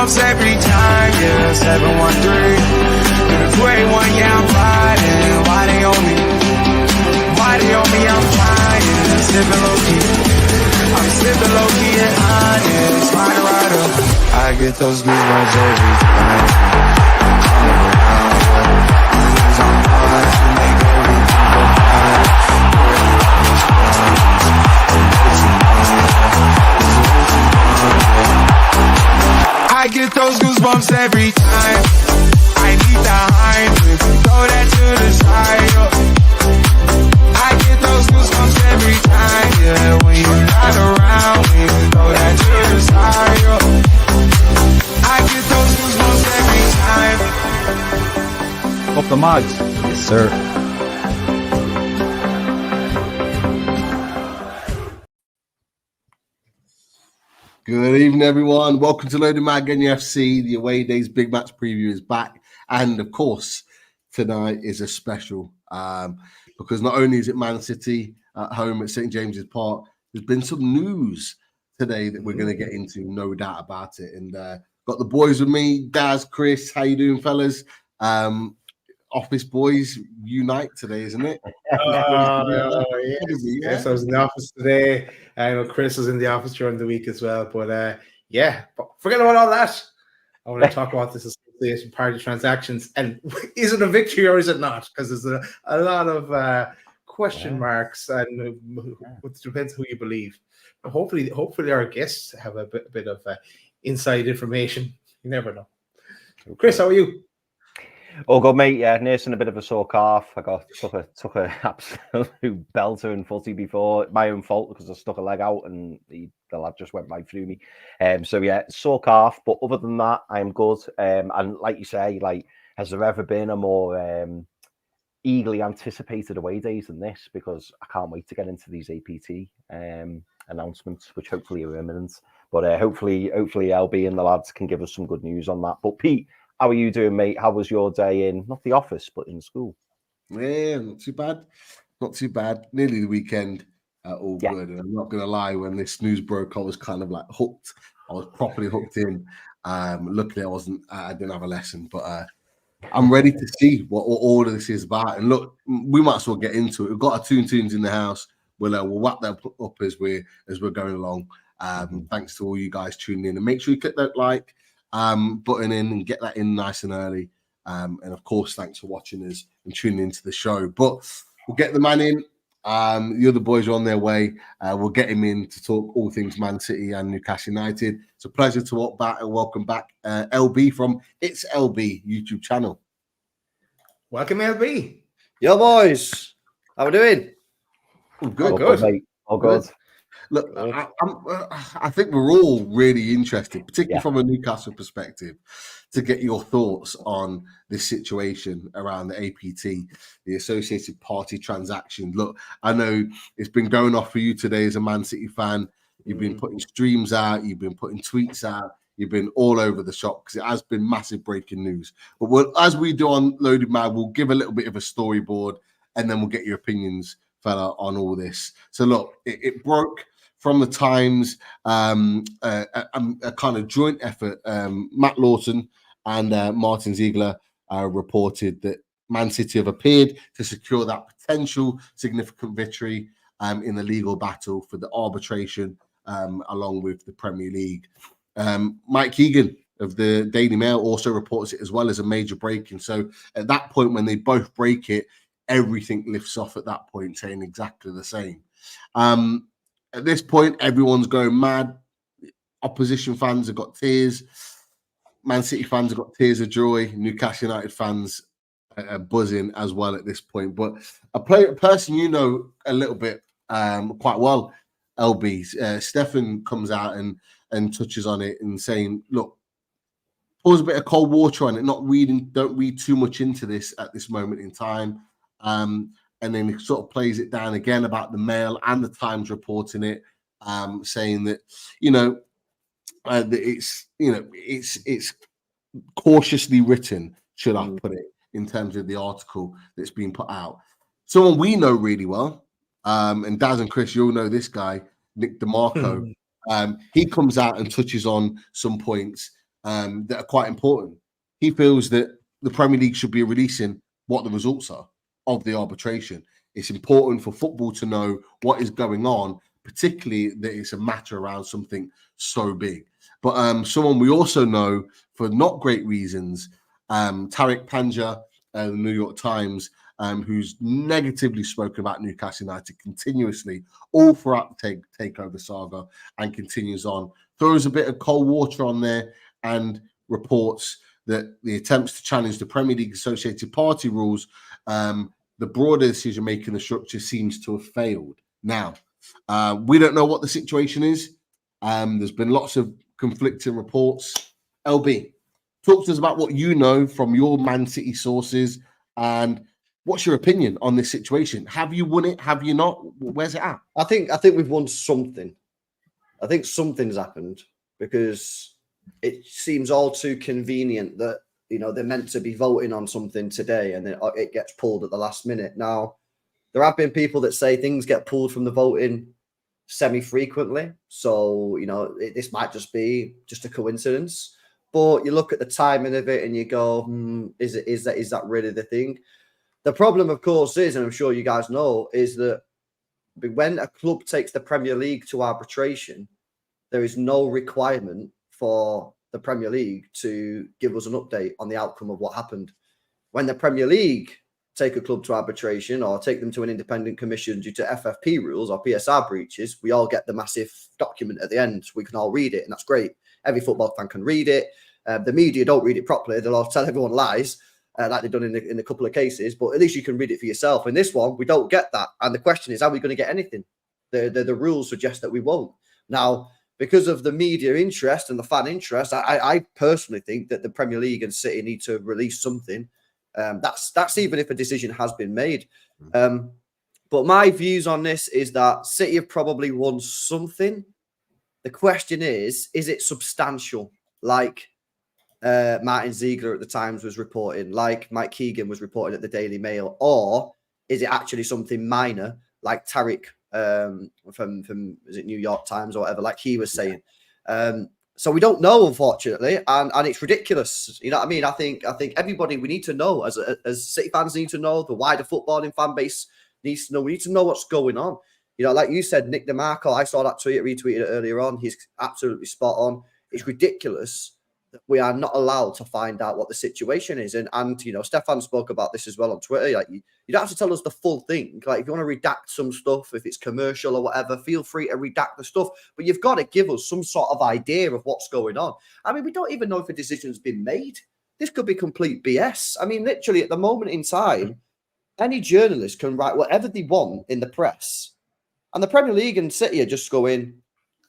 goosebumps every time, yeah, 713. To the 281, yeah, I'm riding. Why they on me? Why they on me? I'm flying, sipping low-key. I'm sipping low-key and honest, rider. I get those goosebumps every time. I'm hard to make everything go fine. I get those goosebumps every time. I need the Handbook, throw that to the side. I get those goosebumps every time, yeah. When you're not around me, throw that to the side. I get those goosebumps every time. Up the mags. Yes, sir. Good evening, everyone. Welcome to Loaded Mag NUFC. The away days big match preview is back. And of course, tonight is a special because not only is it Man City at home at St. James's Park, there's been some news today that we're going to get into, no doubt about it. And got the boys with me, Daz, Chris. How you doing, fellas? Office boys unite today, isn't it? Yes, I was in the office today. I know Chris was in the office during the week as well. But but forget about all that. I want to talk about this association party transactions. And is it a victory or is it not? Because there's a lot of question marks, and it depends who you believe. But hopefully our guests have a bit of inside information. You never know. Chris, how are you? Oh, good, mate. Yeah, nursing a bit of a sore calf. I took a absolute belter in footy before. My own fault because I stuck a leg out and the lad just went right through me. So yeah, sore calf. But other than that, I'm good. And like you say, has there ever been a more eagerly anticipated away days than this? Because I can't wait to get into these APT announcements, which hopefully are imminent. But hopefully LB and the lads can give us some good news on that. But Pete, how are you doing, mate? How was your day in, not the office, but in school? Yeah, not too bad. Not too bad. Nearly the weekend, all good. And I'm not going to lie, when this news broke, I was kind of like hooked. I was properly hooked in. Luckily, I didn't have a lesson, but I'm ready to see what all of this is about. And look, we might as well get into it. We've got our tunes in the house. We'll wrap that up as we're going along. Thanks to all you guys tuning in. And make sure you click that like button in and get that in nice and early. And of course, thanks for watching us and tuning into the show. But we'll get the man in. The other boys are on their way. We'll get him in to talk all things Man City and Newcastle United. It's a pleasure to welcome back LB from It's LB YouTube channel. Welcome, LB. Yo, boys. How we doing? Good. Mate. All good. Look, I think we're all really interested, particularly from a Newcastle perspective, to get your thoughts on this situation around the APT, the Associated Party transaction. Look, I know it's been going off for you today as a Man City fan. You've been putting streams out, you've been putting tweets out, you've been all over the shop because it has been massive breaking news. But as we do on Loaded Mag, we'll give a little bit of a storyboard and then we'll get your opinions, fella, on all this. So look, it broke from the Times, a kind of joint effort. Matt Lawton and Martin Ziegler reported that Man City have appeared to secure that potential significant victory in the legal battle for the arbitration along with the Premier League. Mike Keegan of the Daily Mail also reports it as well as a major break-in. So at that point, when they both break it, everything lifts off at that point, saying exactly the same. At this point, everyone's going mad. Opposition fans have got tears. Man City fans have got tears of joy. Newcastle United fans are buzzing as well at this point. But a person you know a little bit quite well, LB, Stefan comes out and touches on it and saying, look, pours a bit of cold water on it, don't read too much into this at this moment in time. And then he sort of plays it down again about the Mail and the Times reporting it, saying that that it's cautiously written, should I put it, in terms of the article that's been put out. Someone we know really well, and Daz and Chris, you'll know this guy, Nick DeMarco. He comes out and touches on some points that are quite important. He feels that the Premier League should be releasing what the results are of the arbitration. It's important for football to know what is going on, particularly that it's a matter around something so big. But someone we also know for not great reasons, Tariq Panja, the New York Times, who's negatively spoken about Newcastle United continuously all throughout the takeover saga and continues on, throws a bit of cold water on there and reports that the attempts to challenge the Premier League associated party rules, the broader decision-making, the structure seems to have failed. Now, we don't know what the situation is. There's been lots of conflicting reports. LB, talk to us about what you know from your Man City sources and what's your opinion on this situation? Have you won it? Have you not? Where's it at? I think we've won something. I think something's happened because it seems all too convenient that, you know, they're meant to be voting on something today and then it gets pulled at the last minute. Now, there have been people that say things get pulled from the voting semi-frequently. So, you know, this might just be just a coincidence. But you look at the timing of it and you go, is that really the thing? The problem, of course, is, and I'm sure you guys know, is that when a club takes the Premier League to arbitration, there is no requirement for the Premier League to give us an update on the outcome of what happened. When the Premier League take a club to arbitration or take them to an independent commission due to FFP rules or PSR breaches, we all get the massive document at the end. We can all read it, and that's great. Every football fan can read it. The media don't read it properly. They'll all tell everyone lies, like they've done in a couple of cases, but at least you can read it for yourself. In this one, we don't get that. And the question is, are we going to get anything? The rules suggest that we won't. Now, because of the media interest and the fan interest, I personally think that the Premier League and City need to release something. That's even if a decision has been made. But my views on this is that City have probably won something. The question is it substantial? Like Martin Ziegler at the Times was reporting, like Mike Keegan was reporting at the Daily Mail, or is it actually something minor, like Tariq from is it New York Times or whatever, like he was saying. So we don't know, unfortunately, and it's ridiculous. You know what I mean? I think everybody, we need to know, as City fans need to know, the wider footballing fan base needs to know. We need to know what's going on. You know, like you said, Nick DeMarco, I saw that tweet, retweeted it earlier on. He's absolutely spot on. It's ridiculous that we are not allowed to find out what the situation is. And you know, Stefan spoke about this as well on Twitter. Like, you don't have to tell us the full thing. Like, if you want to redact some stuff, if it's commercial or whatever, feel free to redact the stuff. But you've got to give us some sort of idea of what's going on. I mean, we don't even know if a decision's been made. This could be complete BS. I mean, literally, at the moment in time, any journalist can write whatever they want in the press. And the Premier League and City are just going,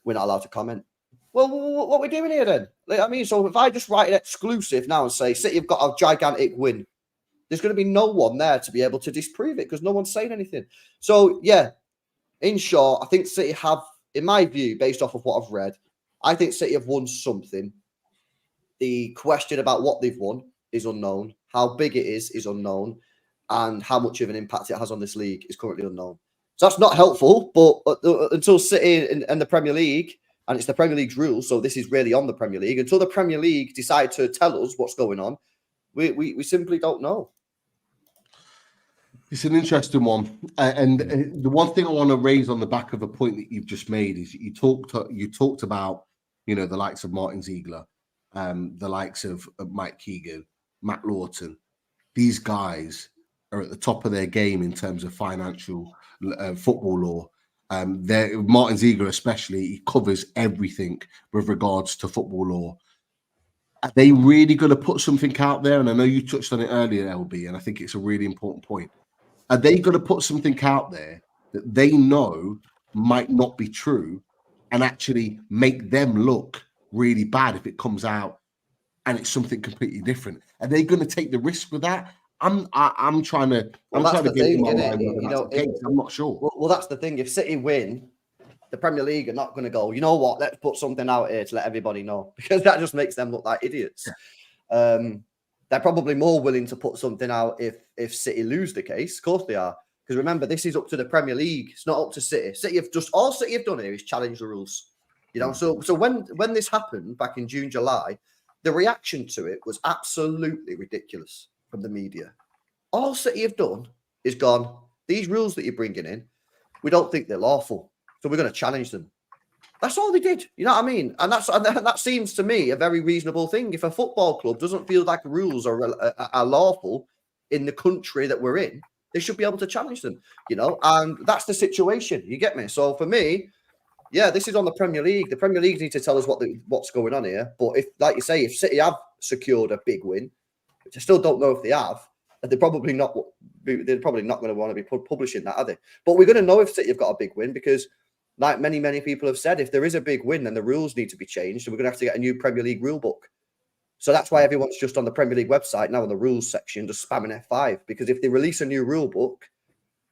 we're not allowed to comment. Well, what are we doing here then? Like, I mean, so if I just write an exclusive now and say City have got a gigantic win, there's going to be no one there to be able to disprove it because no one's saying anything. So, yeah, in short, I think City have, in my view, based off of what I've read, I think City have won something. The question about what they've won is unknown. How big it is unknown. And how much of an impact it has on this league is currently unknown. So that's not helpful, but until City and the Premier League, and it's the Premier League's rules, so this is really on the Premier League, until the Premier League decide to tell us what's going on, we simply don't know. It's an interesting one. And the one thing I want to raise on the back of a point that you've just made is you talked about, you know, the likes of Martin Ziegler, the likes of Mike Keegan, Matt Lawton. These guys are at the top of their game in terms of financial football law. Martin Ziegler especially, he covers everything with regards to football law. Are they really going to put something out there? And I know you touched on it earlier, LB, and I think it's a really important point. Are they going to put something out there that they know might not be true and actually make them look really bad if it comes out and it's something completely different? Are they going to take the risk with that? I'm trying to get in my mind. You know, I'm not sure. Well, that's the thing. If City win, the Premier League are not going to go, you know what, let's put something out here to let everybody know, because that just makes them look like idiots. They're probably more willing to put something out if City lose the case. Of course they are. Because remember, this is up to the Premier League. It's not up to City. All City have done here is challenge the rules. You know, so when this happened back in June, July, the reaction to it was absolutely ridiculous from the media. All City have done is gone, these rules that you're bringing in, we don't think they're lawful, so we're going to challenge them. That's all they did. You know what I mean? And that seems to me a very reasonable thing. If a football club doesn't feel like rules are lawful in the country that we're in, they should be able to challenge them, you know? And that's the situation. You get me? So for me, yeah, this is on the Premier League. The Premier League need to tell us what's going on here. But if, like you say, if City have secured a big win, which I still don't know if they have, they're probably not going to want to be publishing that, are they? But we're going to know if City have got a big win because, like many people have said, if there is a big win, then the rules need to be changed, and we're going to have to get a new Premier League rule book. So that's why everyone's just on the Premier League website now in the rules section, just spamming F5. Because if they release a new rule book,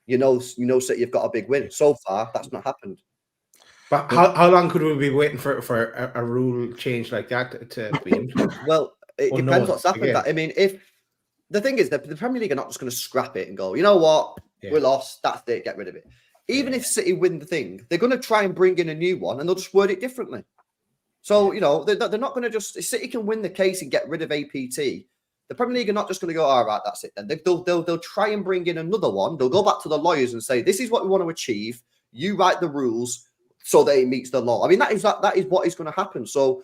you know, City have got a big win. So far, that's not happened. But how long could we be waiting for a rule change like that to be implemented? Well, it depends what's happened. Again. I mean, if the thing is that the Premier League are not just going to scrap it and go, you know what, we're lost, that's it, get rid of it. Even if City win the thing, they're going to try and bring in a new one and they'll just word it differently. So, you know, they're not going to just, if City can win the case and get rid of APT, the Premier League are not just going to go, all right, that's it then. They'll try and bring in another one. They'll go back to the lawyers and say, this is what we want to achieve. You write the rules so that it meets the law. I mean, that is what is going to happen. So,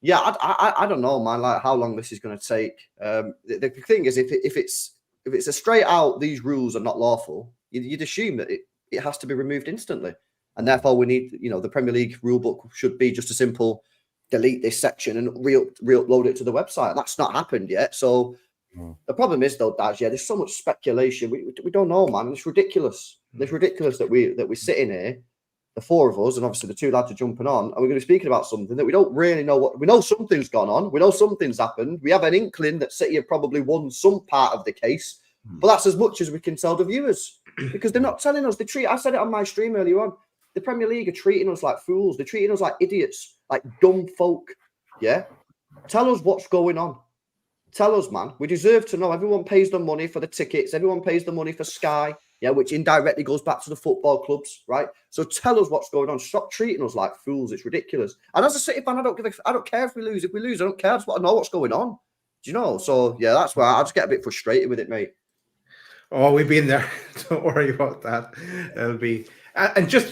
yeah, I don't know, man, like how long this is going to take. The thing is, if it's a straight out, these rules are not lawful, you'd assume that it has to be removed instantly. And therefore, we need, you know, the Premier League rulebook should be just a simple delete this section and re-upload it to the website. And that's not happened yet. So the problem is, though, Daz, there's so much speculation. We don't know, man. It's ridiculous. It's ridiculous that we're sitting here, the four of us, and obviously the two lads are jumping on, and we're going to be speaking about something that we don't really know what. We know something's gone on. We know something's happened. We have an inkling that City have probably won some part of the case, but that's as much as we can tell the viewers because they're not telling us. I said it on my stream earlier on. The Premier League are treating us like fools. They're treating us like idiots, like dumb folk. Yeah? Tell us what's going on. Tell us, man. We deserve to know. Everyone pays the money for the tickets. Everyone pays the money for Sky, yeah, which indirectly goes back to the football clubs, right? So tell us what's going on. Stop treating us like fools. It's ridiculous. And as a City fan, I don't care if we lose. If we lose, I don't care. I just want to know what's going on. Do you know? So, yeah, that's why I just get a bit frustrated with it, mate. Oh, we've been there. Don't worry about that. It'll be... And just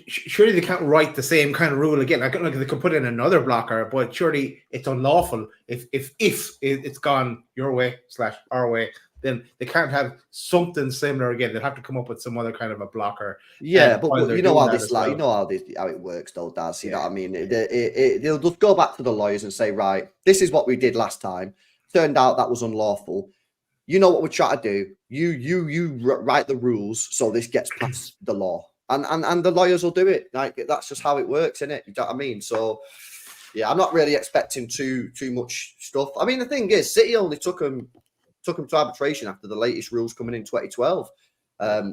surely they can't write the same kind of rule again. Like they could put in another blocker, but surely it's unlawful if it's gone your way / our way. Then they can't have something similar again. They'll have to come up with some other kind of a blocker. Yeah, but you know how this, like, you know how it works, though, Daz. You know what I mean? They'll just go back to the lawyers and say, right, this is what we did last time. Turned out that was unlawful. You know what we're trying to do. You write the rules so this gets past the law, and the lawyers will do it. Like that's just how it works, isn't it? You know what I mean? So yeah, I'm not really expecting too much stuff. I mean, the thing is, City only took them to arbitration after the latest rules coming in 2012.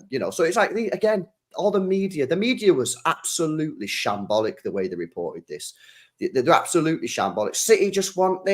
You know, so it's like again, all the media was absolutely shambolic the way they reported this. They're absolutely shambolic. City just want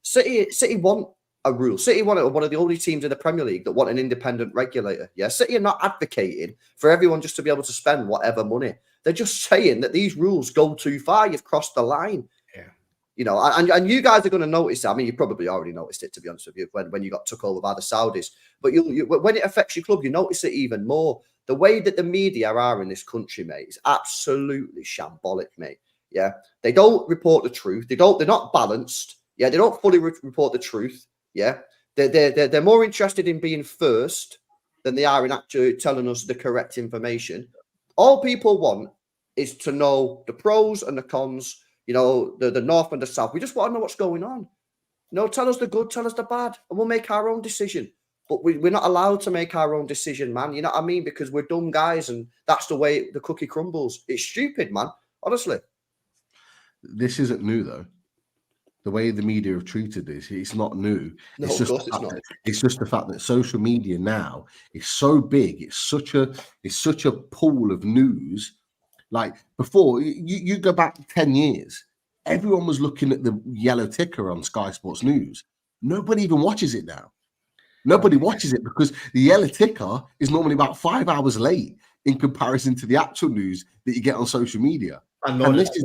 City want a rule. City one of the only teams in the Premier League that want an independent regulator. Yeah, City are not advocating for everyone just to be able to spend whatever money. They're just saying that these rules go too far. You've crossed the line. Yeah, you know, and you guys are going to notice it. I mean, you probably already noticed it, to be honest with you, when you got took over by the Saudis. But when it affects your club, you notice it even more. The way that the media are in this country, mate, is absolutely shambolic, mate. Yeah, they don't report the truth. They're not balanced. Yeah, they don't fully report the truth. Yeah, they're more interested in being first than they are in actually telling us the correct information. All people want is to know the pros and the cons, you know, the north and the south. We just want to know what's going on. No, tell us the good, tell us the bad, and we'll make our own decision. But we're not allowed to make our own decision, man. You know what I mean? Because we're dumb guys, and that's the way the cookie crumbles. It's stupid, man. Honestly. This isn't new, though. The way the media have treated this, it's not new. No, it's of course it's not. It's just the fact that social media now is so big. It's such a pool of news. Like before, you go back 10 years, everyone was looking at the yellow ticker on Sky Sports News. Nobody even watches it now. Nobody watches it because the yellow ticker is normally about 5 hours late in comparison to the actual news that you get on social media. And this is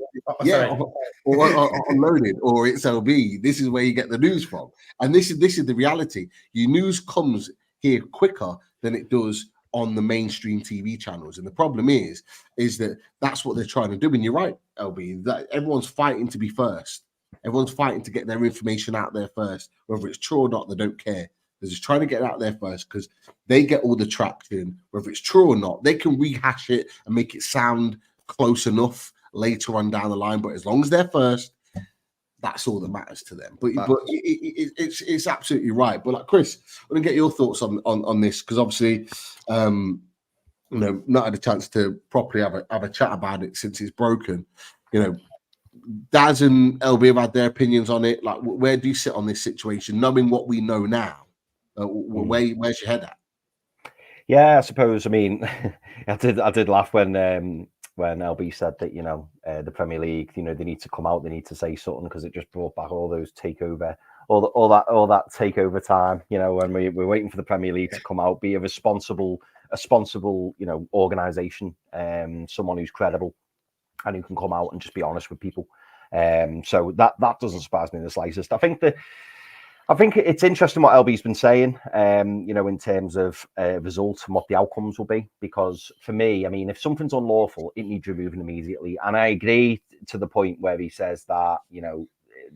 unloaded, or it's LB. This is where you get the news from, and this is the reality. Your news comes here quicker than it does on the mainstream TV channels, and the problem is that that's what they're trying to do. And you're right, LB. That everyone's fighting to be first. Everyone's fighting to get their information out there first, whether it's true or not. They don't care. They're just trying to get it out there first because they get all the traction, whether it's true or not. They can rehash it and make it sound close enough later on down the line, but as long as they're first, that's all that matters to them. But it's absolutely right. But like Chris, I want to get your thoughts on this because obviously, not had a chance to properly have a chat about it since it's broken. Daz and LB have had their opinions on it. Like, where do you sit on this situation, knowing what we know now? Where's your head at? Yeah, I suppose. I mean, I did laugh when LB said that the Premier League, they need to come out, they need to say something because it just brought back all those takeover, all that takeover time. When we're waiting for the Premier League to come out, be a responsible, organisation, someone who's credible and who can come out and just be honest with people. So that doesn't surprise me in the slightest. I think it's interesting what LB's been saying, in terms of results and what the outcomes will be. Because for me, I mean, if something's unlawful, it needs removing immediately. And I agree to the point where he says that,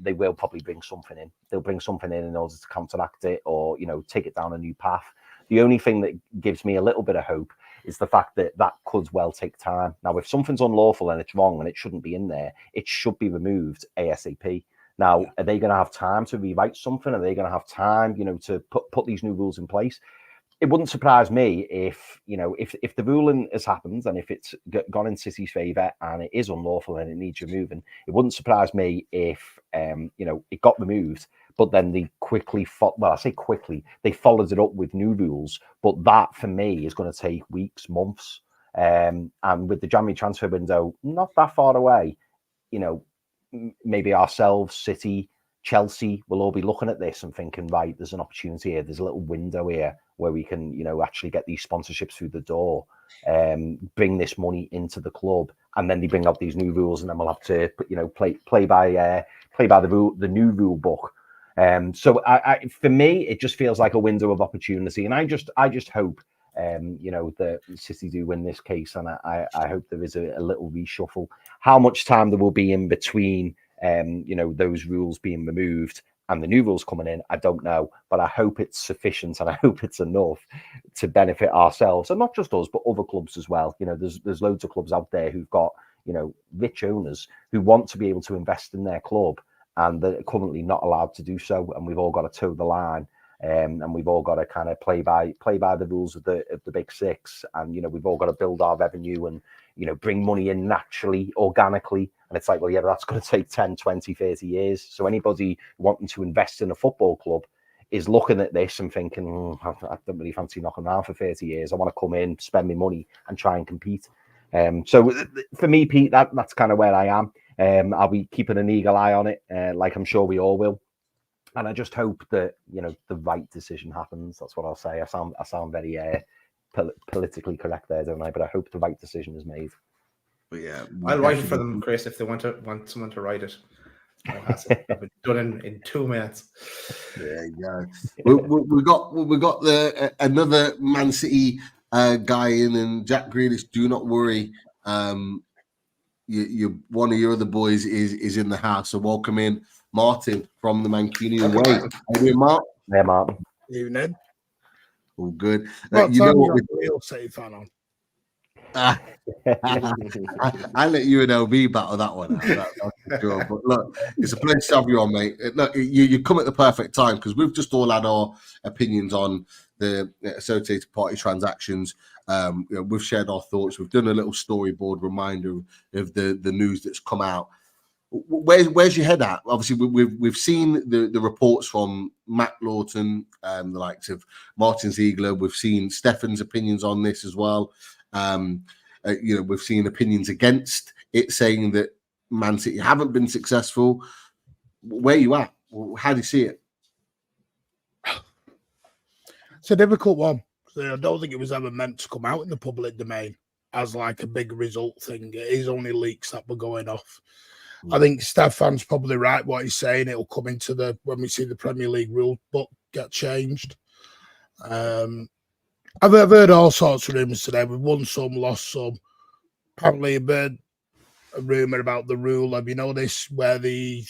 they will probably bring something in. They'll bring something in order to counteract it or, take it down a new path. The only thing that gives me a little bit of hope is the fact that could well take time. Now, if something's unlawful and it's wrong and it shouldn't be in there, it should be removed ASAP. Now, are they going to have time to rewrite something? Are they going to have time, to put these new rules in place? It wouldn't surprise me if the ruling has happened and if it's gone in City's favour and it is unlawful and it needs removing. It wouldn't surprise me if, it got removed, but then they they followed it up with new rules. But that, for me, is going to take weeks, months. And with the January transfer window not that far away, maybe ourselves, City, Chelsea will all be looking at this and thinking, right, there's an opportunity here. There's a little window here where we can, actually get these sponsorships through the door, bring this money into the club, and then they bring out these new rules, and then we'll have to, play by the new rule book. So for me, it just feels like a window of opportunity, and I just hope, that City do win this case, and I hope there is a little reshuffle. How much time there will be in between, those rules being removed and the new rules coming in, I don't know, but I hope it's sufficient and I hope it's enough to benefit ourselves, and not just us, but other clubs as well. There's loads of clubs out there who've got, rich owners who want to be able to invest in their club, and they're currently not allowed to do so. And we've all got to toe the line. And we've all got to kind of play by the rules of the big six, and we've all got to build our revenue and bring money in naturally, organically. And it's like, well, yeah, but that's going to take 10, 20, 30 years. So anybody wanting to invest in a football club is looking at this and thinking, I don't really fancy knocking around for 30 years. I want to come in, spend my money, and try and compete. So for me, Pete, that's kind of where I am. I'll be keeping an eagle eye on it, like I'm sure we all will. And I just hope that, the right decision happens. That's what I'll say. I sound very politically correct there, don't I? But I hope the right decision is made. But yeah, I'll write it for them, Chris, if they want someone to write it. I've been done in 2 minutes. Yeah. We got another Man City guy in, and Jack Grealish. Do not worry. You one of your other boys is in the house. So welcome in Martin from the Mancunian Way. How you doing, Mark? Yeah, Martin. Evening. All good. What what real City fan on? I let you and LB battle that one out. That's for sure. But look, it's a pleasure to have you on, mate. Look, you come at the perfect time because we've just all had our opinions on the associated party transactions. We've shared our thoughts. We've done a little storyboard reminder of the news that's come out. Where's your head at? Obviously, we've seen the reports from Matt Lawton, the likes of Martin Ziegler. We've seen Stefan's opinions on this as well. We've seen opinions against it, saying that Man City haven't been successful. Where are you at? How do you see it? It's a difficult one. I don't think it was ever meant to come out in the public domain. as like a big result thing. It is only leaks that were going off. I think Stefan's probably right what he's saying. It'll come into when we see the Premier League rule book get changed. I've heard all sorts of rumours today. We've won some, lost some. Apparently, a rumour about the rule of, this, where the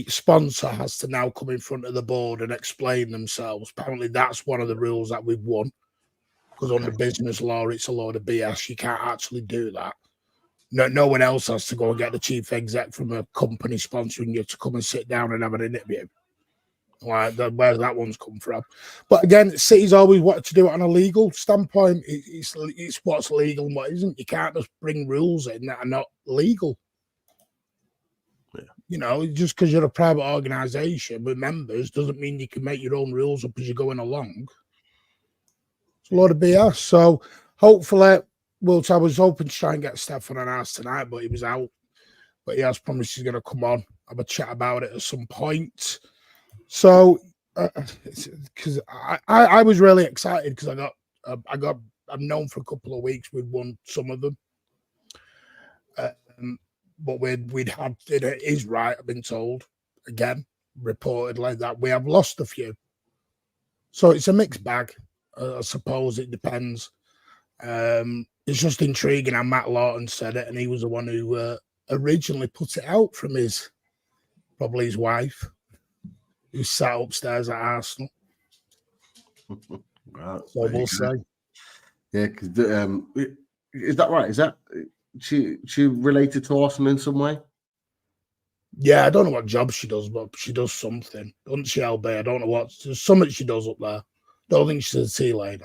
sponsor has to now come in front of the board and explain themselves. Apparently, that's one of the rules that we've won. Because under business law, it's a load of BS. You can't actually do that. No one else has to go and get the chief exec from a company sponsoring you to come and sit down and have an interview. Like, where's that one's come from? But again, City's always wanted to do it on a legal standpoint. It's what's legal and what isn't. You can't just bring rules in that are not legal. Yeah. Just because you're a private organisation with members doesn't mean you can make your own rules up as you're going along. It's a lot of BS. So hopefully, I was hoping to try and get Stefan on ours tonight, but he was out. But he has promised he's going to come on, have a chat about it at some point. So, because I was really excited because I've known for a couple of weeks we'd won some of them, but we'd had it is right. I've been told again, reportedly, that we have lost a few. So it's a mixed bag. I suppose it depends. It's just intriguing how Matt Lawton said it, and he was the one who originally put it out from probably his wife, who sat upstairs at Arsenal. Right. So we'll see. Yeah, because is that right? Is that she related to Arsenal in some way? Yeah, I don't know what job she does, but she does something. Doesn't she, LB? I don't know what. There's something she does up there. Don't think she's a tea lady.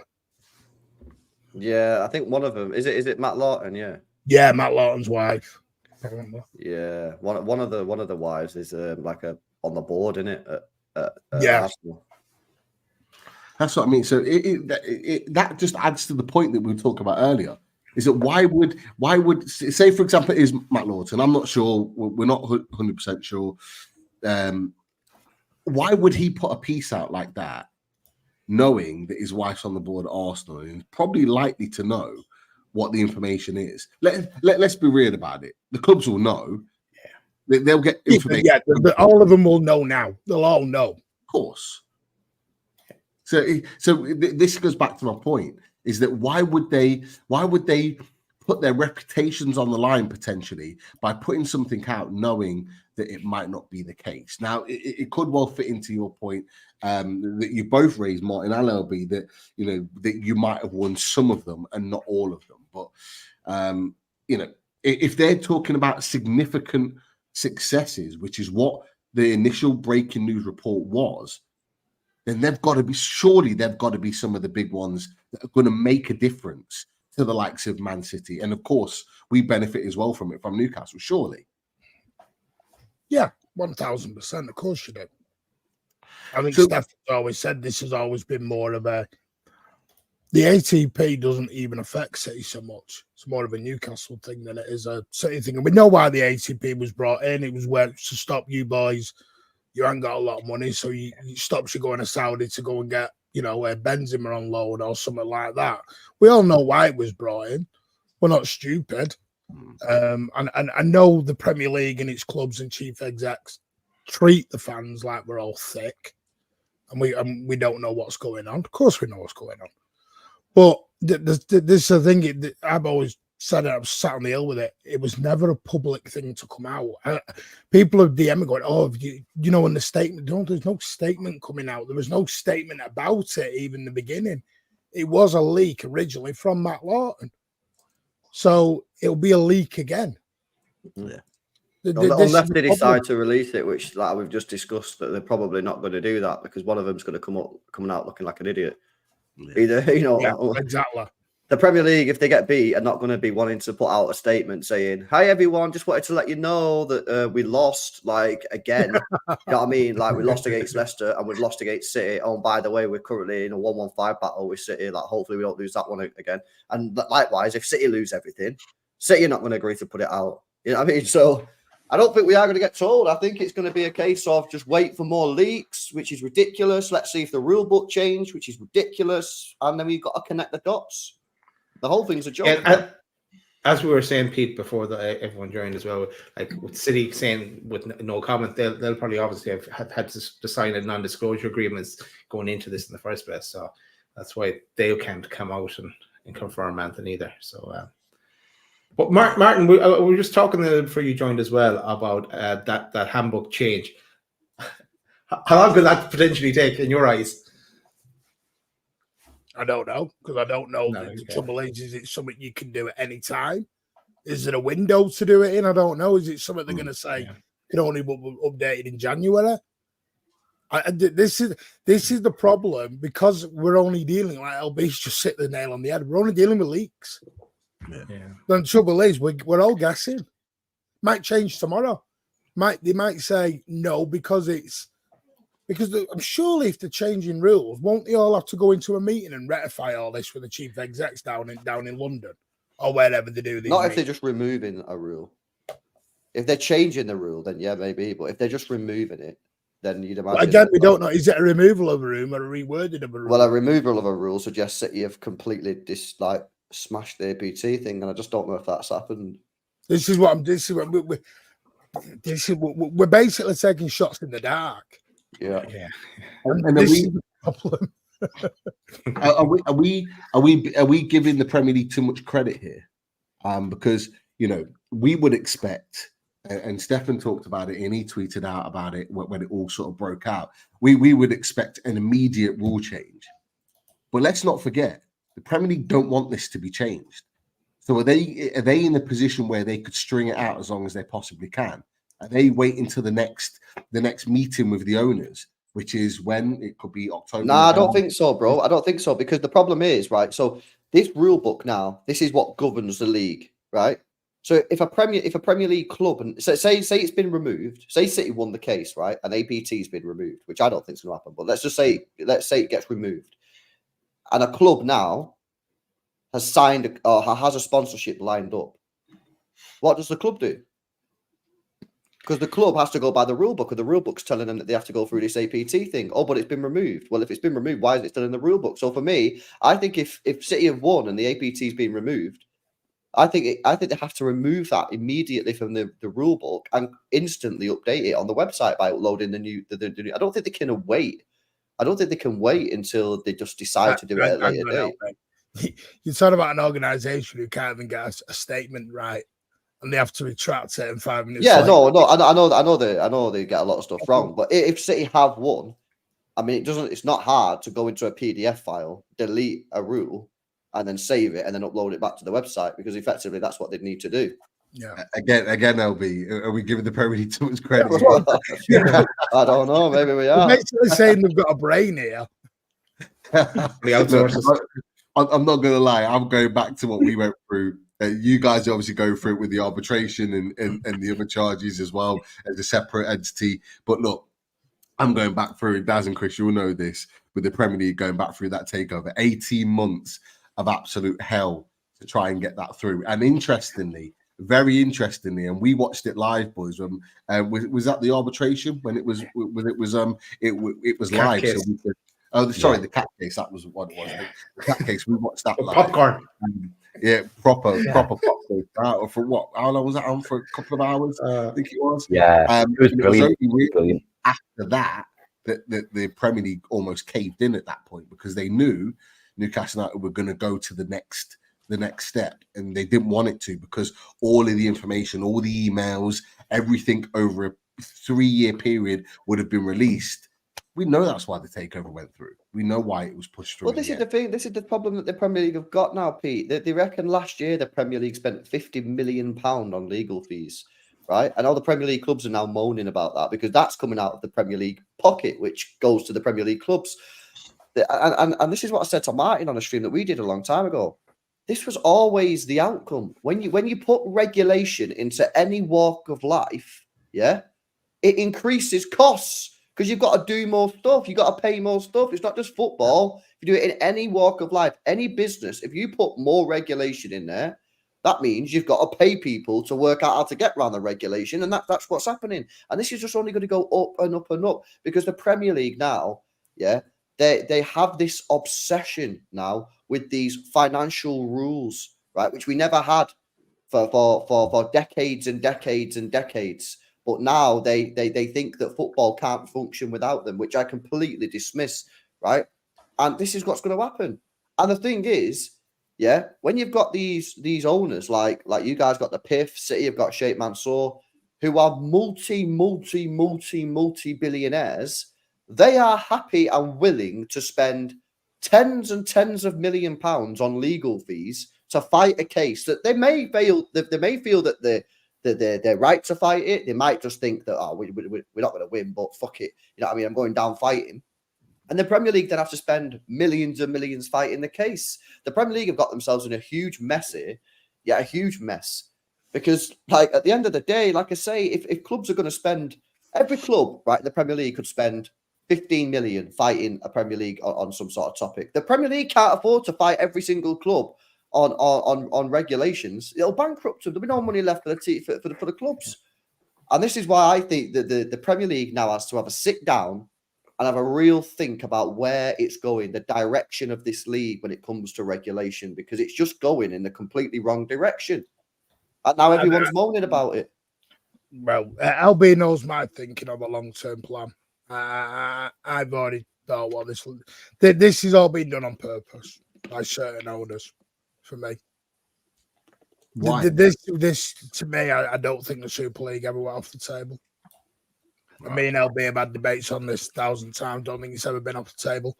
Yeah, I think one of them is it Matt Lawton? Yeah, Matt Lawton's wife. Yeah, one of the wives is like on the board, isn't it? At Arsenal. That's what I mean. So that just adds to the point that we were talking about earlier. Is that why would say, for example, it is Matt Lawton? I'm not sure. We're not 100% sure. Why would he put a piece out like that, knowing that his wife's on the board at Arsenal and is probably likely to know what the information is? Let's be real about it. The clubs will know. Yeah. They'll get information. Yeah, all of them will know now. They'll all know. Of course. So this goes back to my point, is that why would they put their reputations on the line potentially by putting something out knowing that it might not be the case? Now, it could well fit into your point that you both raised, Martin and LB, that that you might have won some of them and not all of them. But if they're talking about significant successes, which is what the initial breaking news report was, then they've got to be some of the big ones that are going to make a difference to the likes of Man City. And of course, we benefit as well from it, from Newcastle, surely. Yeah, 1,000%. Of course you do. I think Stefan's always said this has always been more of the ATP doesn't even affect City so much. It's more of a Newcastle thing than it is a City thing. And we know why the ATP was brought in. It was to stop you boys. You ain't got a lot of money, so you stops you going to Saudi to go and get, Benzema on loan or something like that. We all know why it was brought in. We're not stupid. And I know the Premier League and its clubs and chief execs treat the fans like we're all thick, and we don't know what's going on. Of course we know what's going on. But this is the thing, I've always said it, I was sat on the hill with it. It was never a public thing to come out. People have DM'd going, oh, in the statement, there's no statement coming out. There was no statement about it even in the beginning. It was a leak originally from Matt Lawton. So it'll be a leak again. Yeah. Unless they decide to release it, which like we've just discussed, that they're probably not going to do that because one of them's going to coming out looking like an idiot. Either, exactly. The Premier League, if they get beat, are not going to be wanting to put out a statement saying, "Hi everyone, just wanted to let you know that we lost, again." You know what I mean? Like we lost against Leicester and we've lost against City. Oh, and by the way, we're currently in a 1-1-5 battle with City. Like hopefully we don't lose that one again. And likewise, if City lose everything, City are not going to agree to put it out. You know what I mean? So I don't think we are going to get told. I think it's going to be a case of just wait for more leaks, which is ridiculous. Let's see if the rule book change, which is ridiculous, and then we've got to connect the dots. The whole thing's a joke. And as we were saying, Pete, before everyone joined as well, like with City saying with no comment, they'll probably obviously have had to sign a non-disclosure agreements going into this in the first place. So that's why they can't come out and confirm anything either. So, but Martin, we were just talking before you joined as well about that handbook change. How long could that potentially take in your eyes? I don't know, because I don't know. No, The trouble is it something you can do at any time? Is there a window to do it in? I don't know. Is it something they're going to say can only be updated in January? This is the problem, because we're only dealing, like LB's just hit the nail on the head. We're only dealing with leaks. Yeah. The trouble is we're all guessing. Might change tomorrow. They might say no because I'm surely if they're changing rules, won't they all have to go into a meeting and ratify all this with the chief execs down in London or wherever they do these? Not if they're just removing a rule. If they're changing the rule, then yeah, maybe. But if they're just removing it, then you'd imagine. But again, we don't know. Is it a removal of a rule or a rewording of a rule? Well, a removal of a rule suggests that you have completely smashed the APT thing, and I just don't know if that's happened. We're basically taking shots in the dark. Yeah. And this is the problem. Are we giving the Premier League too much credit here? Because we would expect, and Stefan talked about it and he tweeted out about it when it all sort of broke out. We would expect an immediate rule change, but let's not forget the Premier League don't want this to be changed. So are they in the position where they could string it out as long as they possibly can? Are they waiting till the next meeting with the owners, which is when it could be October? No, I don't think so, bro. I don't think so, because the problem is, right, so this rule book now, this is what governs the league, right? So if a Premier League club, and say it's been removed, say City won the case, right, and APT's been removed, which I don't think is going to happen, but let's say it gets removed, and a club now has signed or has a sponsorship lined up. What does the club do? Because the club has to go by the rule book, and the rule book's telling them that they have to go through this APT thing. Oh, but it's been removed. Well, if it's been removed, why is it still in the rule book? So for me, I think if City have won and the APT's been removed, I think they have to remove that immediately from the rule book and instantly update it on the website by uploading the new. I don't think they can wait. I don't think they can wait until they just decide to do it at a later date. You're talking about an organisation who can't even get a statement right, and they have to retract it in 5 minutes. Yeah, no, I know they get a lot of stuff wrong. But if City have won, I mean, it's not hard to go into a PDF file, delete a rule, and then save it, and then upload it back to the website, because effectively that's what they'd need to do. Yeah. Again, LB, are we giving the Premier League too much credit? I don't know. Maybe we are. Basically saying they've got a brain here. I'm not going to lie. I'm going back to what we went through. You guys obviously go through it with the arbitration and the other charges as well as a separate entity. But look, I'm going back through, Daz and Chris, you'll know this, with the Premier League going back through that takeover. 18 months of absolute hell to try and get that through. And very interestingly, and we watched it live, boys. Was that the arbitration when it was live? Case. So the cat case. That was what it was. The cat case. We watched that live. Popcorn. Proper popcorn. For what? How long was that on? For a couple of hours, I think it was. Yeah, it was brilliant. Brilliant. After that the Premier League almost caved in at that point, because they knew Newcastle United were going to go to the next step, and they didn't want it to, because all of the information, all the emails, everything over a 3-year period would have been released. We know that's why the takeover went through. We know why it was pushed through. Well, this is the thing. This is the problem that the Premier League have got now, Pete. They reckon last year the Premier League spent £50 million on legal fees, right? And all the Premier League clubs are now moaning about that, because that's coming out of the Premier League pocket, which goes to the Premier League clubs. And this is what I said to Martin on a stream that we did a long time ago. This was always the outcome. When you put regulation into any walk of life, it increases costs, because you've got to do more stuff. You've got to pay more stuff. It's not just football. If you do it in any walk of life, any business, if you put more regulation in there, that means you've got to pay people to work out how to get around the regulation. And that's what's happening. And this is just only going to go up and up and up, because the Premier League now, they have this obsession now with these financial rules, right, which we never had for decades and decades and decades. But now they think that football can't function without them, which I completely dismiss, right? And this is what's going to happen. And the thing is, yeah, when you've got these owners like you guys got the PIF, City have got Sheikh Mansour, who are multi billionaires, they are happy and willing to spend tens and tens of £1,000,000 on legal fees to fight a case that they may feel that they're right to fight it. They might just think that we're not going to win, but fuck it, you know what I mean? I'm going down fighting. And the Premier League then have to spend millions and millions fighting the case. The Premier League have got themselves in a huge mess here. Yeah, a huge mess. Because, like, at the end of the day, like I say, if clubs are going to spend, every club, right, in the Premier League could spend 15 million fighting a Premier League on some sort of topic. The Premier League can't afford to fight every single club on regulations. It'll bankrupt them. There'll be no money left for the clubs. And this is why I think that the Premier League now has to have a sit down and have a real think about where it's going, the direction of this league when it comes to regulation, because it's just going in the completely wrong direction. And now everyone's moaning about it. Well, LB knows my thinking of a long-term plan. I've already thought, well, this has all been done on purpose by certain owners for me. Why? This to me, I don't think the Super League ever went off the table. Right. Me and LB have had debates on this 1,000 times. Don't think it's ever been off the table.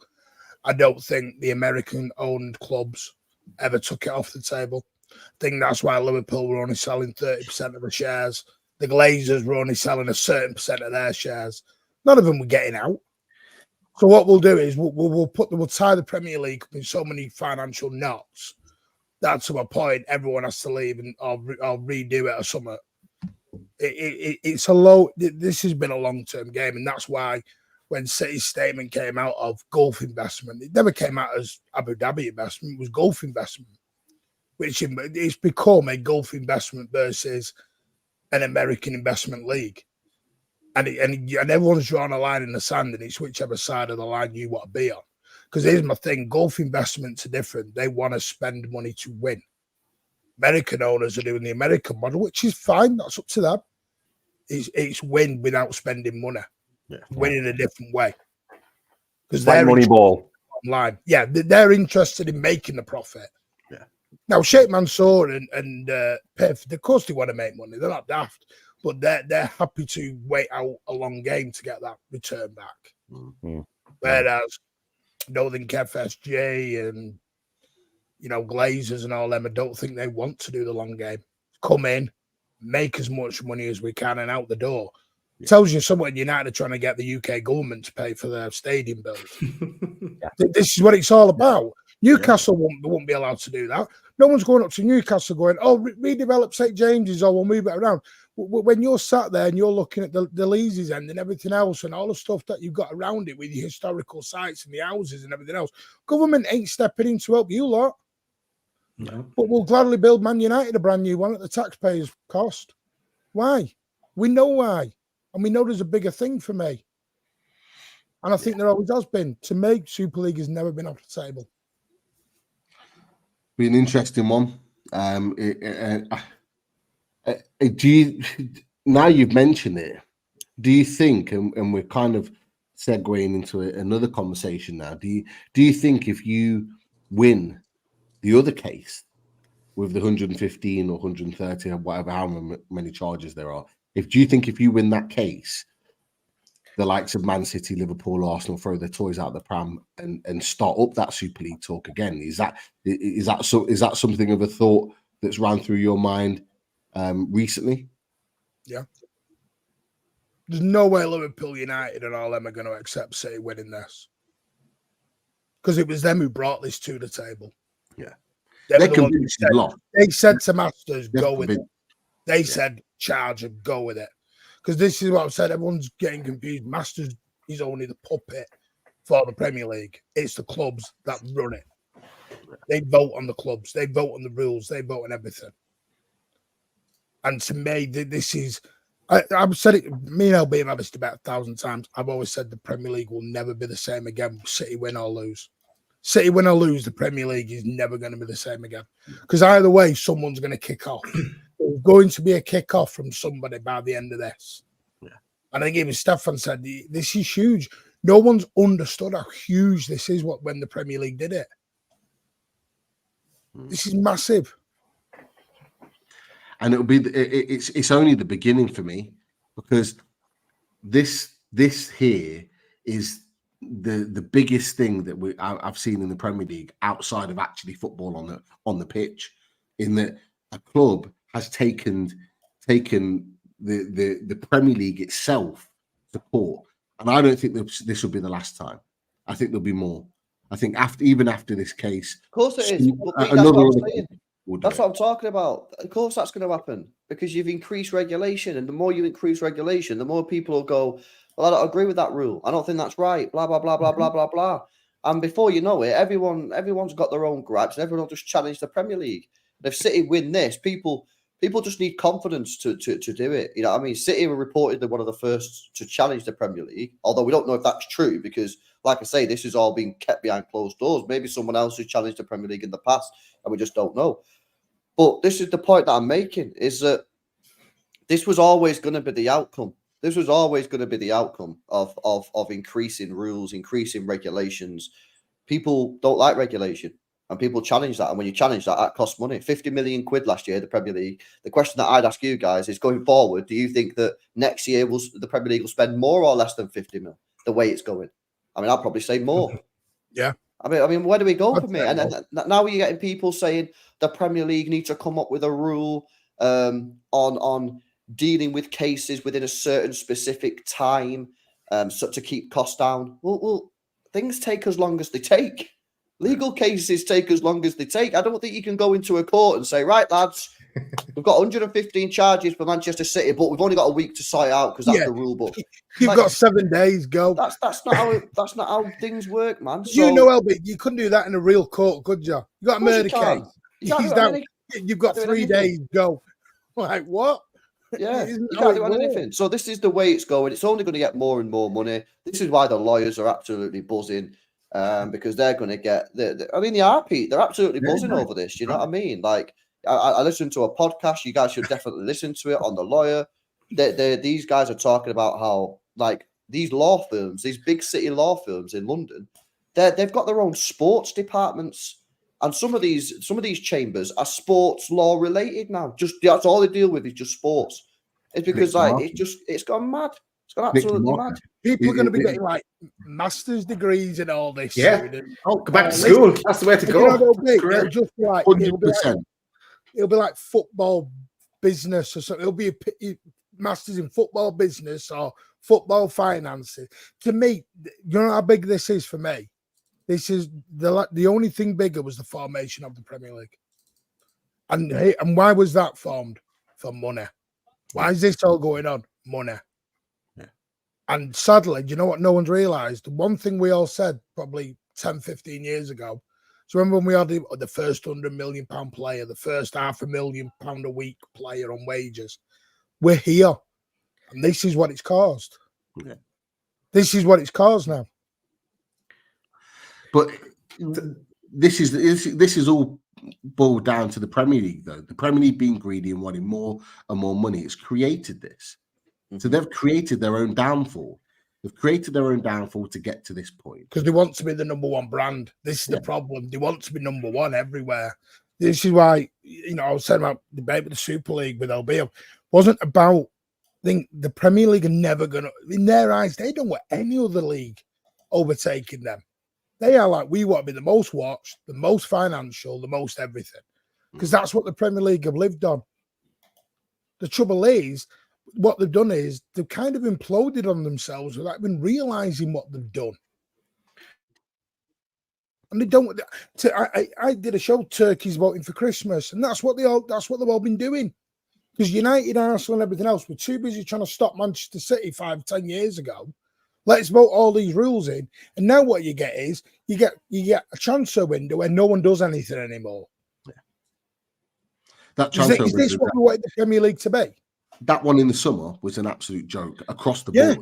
I don't think the American-owned clubs ever took it off the table. I think that's why Liverpool were only selling 30% of the shares. The Glazers were only selling a certain percent of their shares. None of them were getting out. So what we'll do is we'll tie the Premier League up in so many financial knots that to a point everyone has to leave or redo it or something. It's a low. This has been a long-term game, and that's why when City's statement came out of Gulf investment, it never came out as Abu Dhabi investment. It was Gulf investment, which it's become a Gulf investment versus an American investment league, and everyone's drawn a line in the sand, and it's whichever side of the line you want to be on. Because here's my thing: Gulf investments are different. They want to spend money to win. American owners are doing the American model, which is fine. That's up to them. It's win without spending money. Yeah. Win in a different way. Because they're Moneyball online. Yeah, they're interested in making the profit. Yeah. Now, Sheikh Mansour and Piff, of course they want to make money. They're not daft, but they're happy to wait out a long game to get that return back. Mm-hmm. Whereas I don't think FSG and Glazers and all them, I don't think they want to do the long game. Come in, make as much money as we can, and out the door. Yeah. Tells you somewhere United are trying to get the UK government to pay for their stadium build. Yeah. This is what it's all about. Newcastle won't be allowed to do that. No one's going up to Newcastle going, redevelop St. James's, or we'll move it around. When you're sat there and you're looking at the Leases end and everything else and all the stuff that you've got around it with the historical sites and the houses and everything else, government ain't stepping in to help you lot. No. But we'll gladly build Man United a brand new one at the taxpayers' cost. Why? We know why. And we know there's a bigger thing for me. And I think there always has been. To me, Super League has never been off the table. Be an interesting one. Now you've mentioned it, do you think, and we're kind of segueing into another conversation now, do you think if you win the other case with the 115 or 130 or whatever, how many charges there are, do you think if you win that case, the likes of Man City, Liverpool, Arsenal throw their toys out the pram and start up that Super League talk again? Is that something of a thought that's ran through your mind recently? Yeah. There's no way Liverpool, United and all them are going to accept City winning this. Because it was them who brought this to the table. Yeah. They said to Masters, go with it. They said, charge and go with it. Because this is what I've said. Everyone's getting confused. Masters is only the puppet for the Premier League. It's the clubs that run it. They vote on the clubs. They vote on the rules. They vote on everything. And to me, this is... I've said it, me and LB have had this debate 1,000 times. I've always said the Premier League will never be the same again, City win or lose. City, win or lose, the Premier League is never going to be the same again. Because either way, someone's going to kick off. There's going to be a kick off from somebody by the end of this. Yeah. And I think even Stefan said, this is huge. No one's understood how huge this is when the Premier League did it. This is massive. And it'll be it's only the beginning for me, because this here is the biggest thing that I've seen in the Premier League outside of actually football on the pitch, in that a club has taken the Premier League itself to court. And I don't think this will be the last time. I think there'll be more. I think even after this case, of course it is. That's what I'm talking about. Of course that's going to happen, because you've increased regulation, and the more you increase regulation, the more people will go, well, I don't agree with that rule. I don't think that's right. Blah, blah, blah, blah, blah, blah, blah. And before you know it, everyone's got their own gripes, and everyone will just challenge the Premier League. And if City win this, people just need confidence to do it. You know what I mean? City were reportedly one of the first to challenge the Premier League, although we don't know if that's true, because, like I say, this is all being kept behind closed doors. Maybe someone else has challenged the Premier League in the past, and we just don't know. But this is the point that I'm making, is that this was always going to be the outcome. This was always going to be the outcome of increasing rules, increasing regulations. People don't like regulation, and people challenge that. And when you challenge that, that costs money. 50 million quid last year, the Premier League. The question that I'd ask you guys is, going forward, do you think that next year the Premier League will spend more or less than 50 mil, the way it's going? I mean, I'll probably say more. Yeah. I mean, where do we go from here? And now you're getting people saying the Premier League needs to come up with a rule on dealing with cases within a certain specific time, so to keep costs down. Well, things take as long as they take. Legal cases take as long as they take. I don't think you can go into a court and say, right, lads, we've got 115 charges for Manchester City, but we've only got a week to sort it out because that's the rule book. You've got 7 days, go. That's not how things work, man. So, LB, you couldn't do that in a real court, could you? You got a murder case. You've got 3 days, go. Like, what? Yeah, you can't do anything. So this is the way it's going. It's only going to get more and more money. This is why the lawyers are absolutely buzzing, because they're going to get. I mean, they are, Pete. They're absolutely buzzing over this. You know what I mean? Like, I listened to a podcast. You guys should definitely listen to it on the lawyer. These guys are talking about how, like, these law firms, these big city law firms in London, they've got their own sports departments. And some of these chambers are sports law related now. Just that's all they deal with is just sports. It's because it's gone mad. It's gone absolutely mad. People are going to be getting like master's degrees and all this. Yeah. Go back to school. That's the way to go. It'll just be like, it'll be like football business or something. It'll be a master's in football business or football finances. To me, you know how big this is for me? This is the only thing bigger was the formation of the Premier League. And why was that formed? For money. Why is this all going on? Money. Yeah. And sadly, do you know what no one's realised? One thing we all said probably 10, 15 years ago. So remember when we had the first £100 million player, the first £500,000 a week player on wages? We're here. And this is what it's caused. Yeah. This is what it's caused now. But this is all boiled down to the Premier League, though. The Premier League being greedy and wanting more and more money, it's created this. So they've created their own downfall. They've created their own downfall to get to this point. Because they want to be the number one brand. This is the problem. They want to be number one everywhere. This is why, I was saying about the debate with the Super League with LB. It wasn't about, I think the Premier League are never going to, in their eyes, they don't want any other league overtaking them. They are like, we want to be the most watched, the most financial, the most everything. Because that's what the Premier League have lived on. The trouble is, what they've done is they've kind of imploded on themselves without even realising what they've done. And they don't. I did a show, Turkey's voting for Christmas, and that's what they've all been doing. Because United, Arsenal, and everything else were too busy trying to stop Manchester City 5-10 years ago. Let's vote all these rules in, and now what you get is you get a transfer window where no one does anything anymore. Yeah. That transfer is this what we wanted the Premier League to be? That one in the summer was an absolute joke across the board.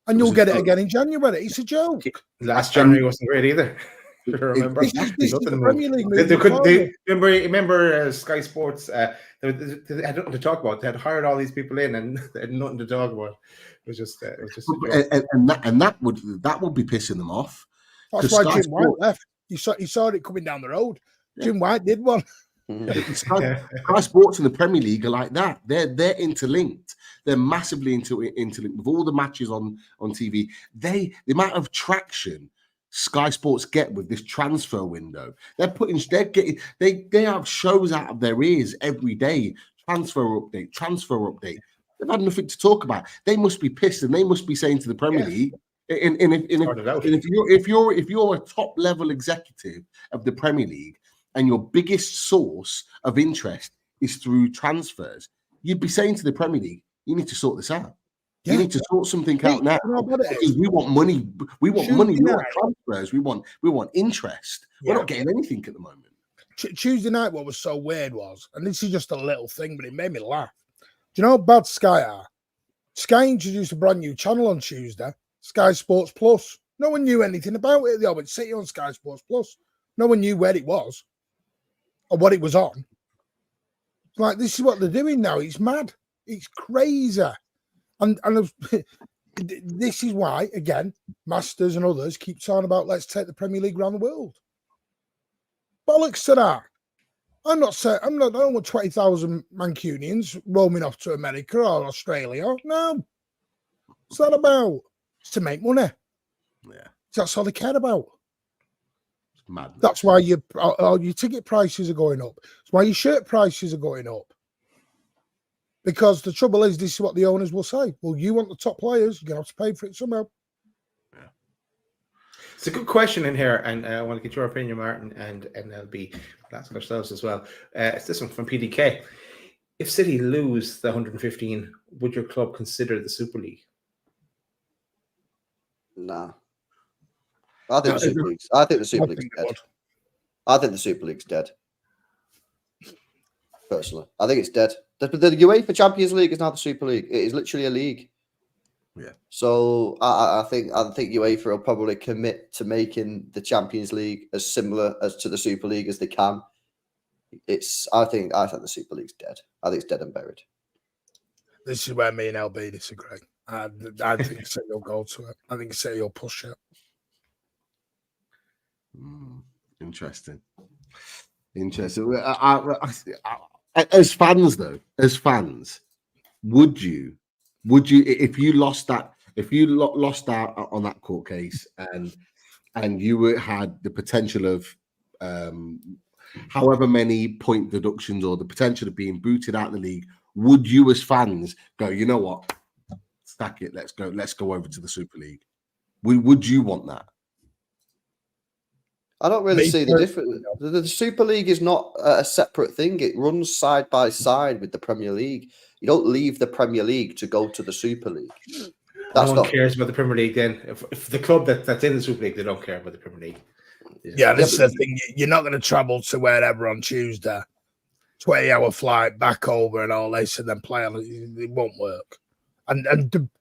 And you'll get it again in January. It's a joke. Last January wasn't great either. remember. This is Nothing the moved. Premier League moving forward. Remember Sky Sports, they had nothing to talk about. They had hired all these people in and they had nothing to talk about. It was just a joke. and that would be pissing them off. That's why Sky Jim Sport- White left. He saw it coming down the road. Jim White did one. Sky Sports and the Premier League are like that. They're interlinked. They're massively interlinked with all the matches on TV. The amount of traction Sky Sports get with this transfer window. They have shows out of their ears every day. Transfer update. They've had nothing to talk about. They must be pissed, and they must be saying to the Premier League, if you're a top level executive of the Premier League and your biggest source of interest is through transfers, you'd be saying to the Premier League, you need to sort this out. You need to sort something out now. Because we want money. We want money. We want transfers. We want interest. We're not getting anything at the moment. Tuesday night, what was so weird was, and this is just a little thing, but it made me laugh. Do you know how bad Sky are? Sky introduced a brand new channel on Tuesday, Sky Sports Plus. No one knew anything about it. They all went City on Sky Sports Plus. No one knew where it was or what it was on. Like, this is what they're doing now. It's mad. It's crazy. And this is why, again, Masters and others keep talking about let's take the Premier League around the world. Bollocks to that. I don't want 20,000 Mancunians roaming off to America or Australia. No. What's that about? It's to make money. Yeah. That's all they care about. It's madness. That's why your ticket prices are going up. That's why your shirt prices are going up. Because the trouble is, this is what the owners will say. Well, you want the top players, you're going to have to pay for it somehow. Yeah. It's a good question in here, and I want to get your opinion, Martin, and LB. We'll ask ourselves as well. It's this one from PDK. If City lose the 115, would your club consider the Super League? Nah. I think the Super League's dead. I think the Super League's dead. Personally, I think it's dead. The UEFA Champions League is now the Super League. It is literally a league. Yeah. So I think UEFA will probably commit to making the Champions League as similar as to the Super League as they can. I think the Super League's dead. I think it's dead and buried. This is where me and LB disagree. I think City will go to it. I think City will push it. Interesting. As fans, would you if you lost out on that court case and you had the potential of however many point deductions or the potential of being booted out of the league, would you as fans go, you know what, stack it, let's go over to the Super League? Would you want that? I don't really see the difference. The Super League is not a separate thing. It runs side by side with the Premier League. You don't leave the Premier League to go to the Super League. No one cares about the Premier League then. If the club that's in the Super League, they don't care about the Premier League. Yeah, this is the thing. You're not going to travel to wherever on Tuesday, 20-hour flight back over and all this, and then play on it. It won't work. And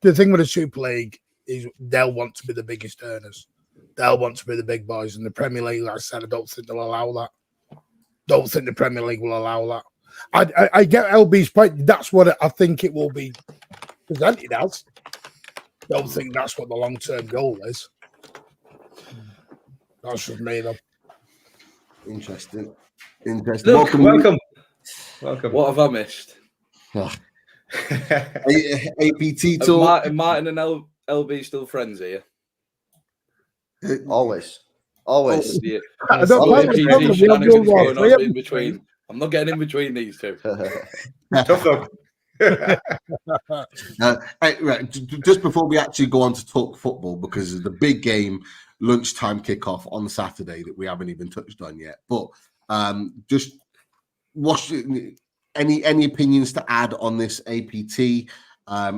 the thing with the Super League is they'll want to be the biggest earners. They'll want to be the big boys. In the Premier League, like I said, I don't think they'll allow that. Don't think the Premier League will allow that. I get LB's point. That's what I think it will be presented as. Don't think that's what the long-term goal is. That's just me, though. Interesting. Look, welcome. What have I missed? APT talk. Martin and LB still friends here? Always. Yeah. I don't APT shenanigans going on in between. I'm not getting in between these two. Tough luck. Right, just before we actually go on to talk football, because of the big game lunchtime kickoff on Saturday that we haven't even touched on yet, but just any opinions to add on this APT?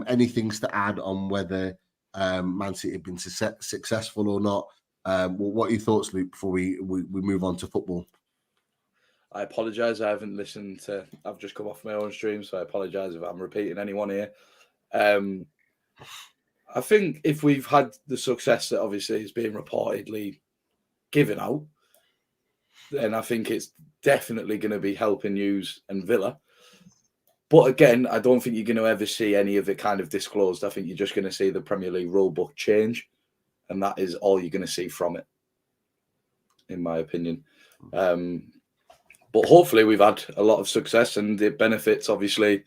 Any things to add on whether Man City have been successful or not? What are your thoughts, Luke, before we move on to football? I apologise. I haven't listened to. I've just come off my own stream, so I apologise if I'm repeating anyone here. I think if we've had the success that obviously is being reportedly given out, then I think it's definitely going to be helping Hughes and Villa. But again, I don't think you're going to ever see any of it kind of disclosed. I think you're just going to see the Premier League rulebook change, and that is all you're going to see from it, in my opinion. But hopefully we've had a lot of success, and it benefits, obviously,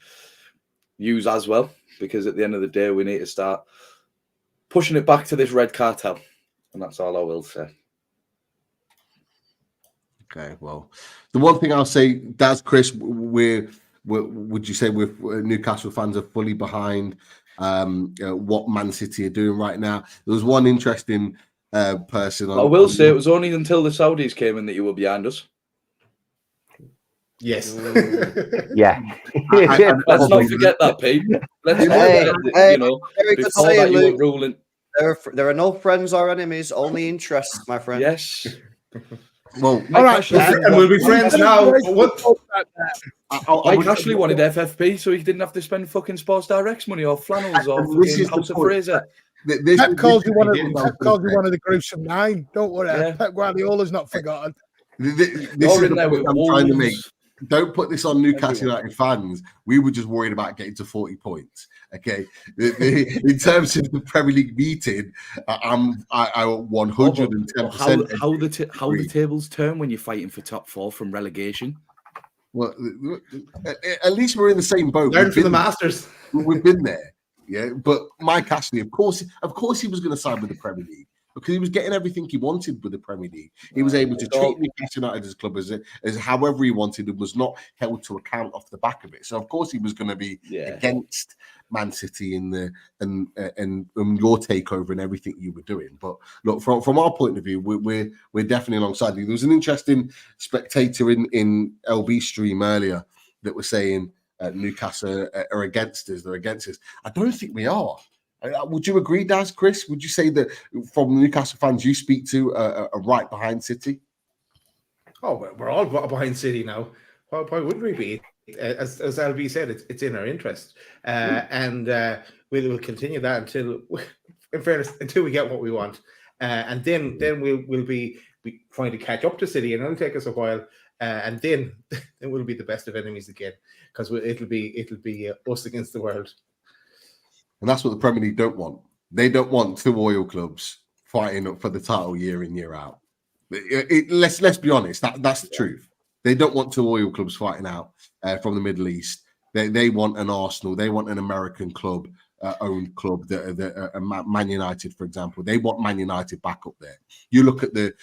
Hughes as well, because at the end of the day, we need to start pushing it back to this red cartel. And that's all I will say. Okay, well, the one thing I'll say, that's Chris, would you say Newcastle fans are fully behind what Man City are doing right now? There was one interesting person. I will say it was only until the Saudis came in that you were behind us. Yes. Yeah. Let's not forget that, Pete. Let's not forget that, you know, before that you were ruling. There are no friends or enemies, only interests, my friend. Yes. Well, and we'll be friends now. Mike Ashley wanted FFP, so he didn't have to spend fucking Sports Direct's money or flannels or fucking House of Fraser. Pep calls you one of the gruesome 9. Don't worry, yeah. Pep Guardiola's not forgotten. This is in there with I'm trying to make. Don't put this on Newcastle United fans. We were just worried about getting to 40 points. Okay, in terms of the Premier League meeting, I 110%. How the tables turn when you're fighting for top 4 from relegation? Well, at least we're in the same boat. Learn from the Masters. We've been there, yeah. But Mike Ashley, of course, he was going to sign with the Premier League, because he was getting everything he wanted with the Premier League. He was able to treat Newcastle United as club as however he wanted, and was not held to account off the back of it. So of course he was going to be against Man City and your takeover and everything you were doing. But look, from our point of view, we're definitely alongside you. There was an interesting spectator in LB stream earlier that was saying Newcastle are against us. They're against us. I don't think we are. Would you agree, Daz, Chris? Would you say that from Newcastle fans you speak to are right behind City? Oh, we're all behind City now. Why wouldn't we be? As LB said, it's in our interest, and we'll continue that until, in fairness, until we get what we want, and then we'll be trying to catch up to City, and it'll take us a while, and then we'll be the best of enemies again, because it'll be us against the world. And that's what the Premier League don't want. They don't want 2 oil clubs fighting up for the title year in, year out. Let's be honest. That's the truth. They don't want 2 oil clubs fighting out from the Middle East. They want an Arsenal. They want an American club, owned club, that Man United, for example. They want Man United back up there. You look at the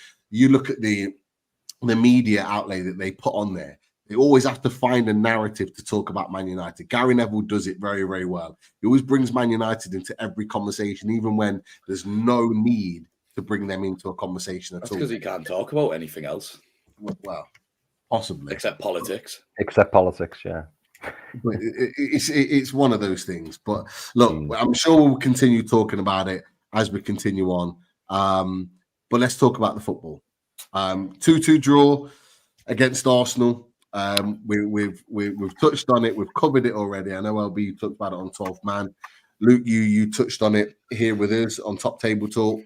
media outlay that they put on there. They always have to find a narrative to talk about Man United. Gary Neville does it very, very well. He always brings Man United into every conversation, even when there's no need to bring them into a conversation at all. That's because he can't talk about anything else. Well, possibly. Except politics. Yeah. But it's one of those things. But look, I'm sure we'll continue talking about it as we continue on. But let's talk about the football. 2-2 draw against Arsenal. We've touched on it. We've covered it already. I know LB talked about it on 12th Man. Luke, you touched on it here with us on Top Table Talk.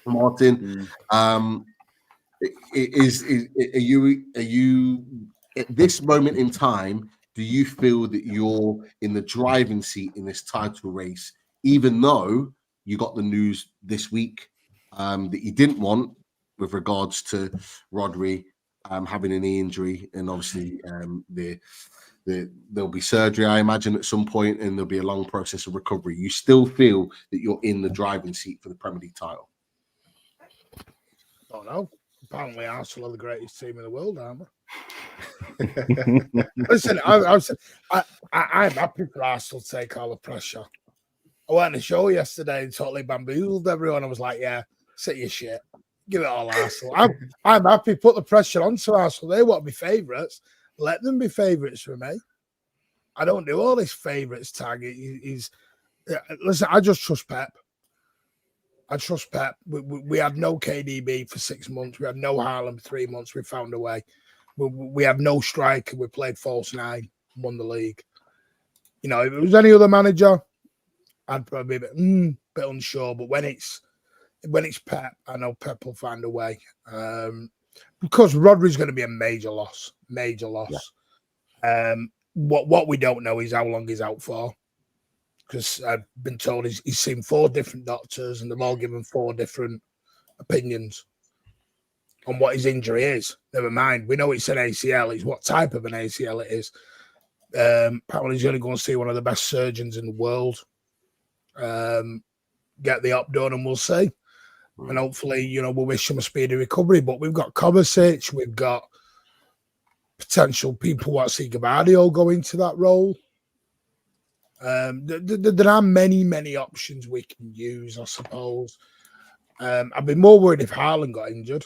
Martin, are you at this moment in time? Do you feel that you're in the driving seat in this title race, even though you got the news this week that you didn't want with regards to Rodri having a knee injury, and obviously there'll be surgery, I imagine, at some point, and there'll be a long process of recovery. You still feel that you're in the driving seat for the Premier League title? I don't know. Apparently, Arsenal are the greatest team in the world, aren't they? Listen, I'm happy for Arsenal to take all the pressure. I went on a show yesterday and totally bamboozled everyone. I was like, yeah, sit your shit. Give it all Arsenal. I'm happy. Put the pressure onto Arsenal. They want to be favourites. Let them be favourites for me. I don't do all this favourites tag. Listen, I just trust Pep. I trust Pep. We had no KDB for 6 months. We had no Haaland for 3 months. We found a way. We had no striker. We played false 9, won the league. You know, if it was any other manager, I'd probably be a bit unsure. But when it's Pep, I know Pep will find a way. because Rodri's going to be a major loss. Major loss. Yeah. What we don't know is how long he's out for, because I've been told he's seen 4 different doctors and they've all given 4 different opinions on what his injury is. Never mind, we know it's an ACL. It's what type of an ACL it is. Apparently he's going to go and see one of the best surgeons in the world, get the op done, and we'll see. And hopefully, we'll wish him a speedy recovery. But we've got Kovacic, we've got potential people what see Gabardio go into that role. There are many options we can use, I suppose. I'd be more worried if Haaland got injured.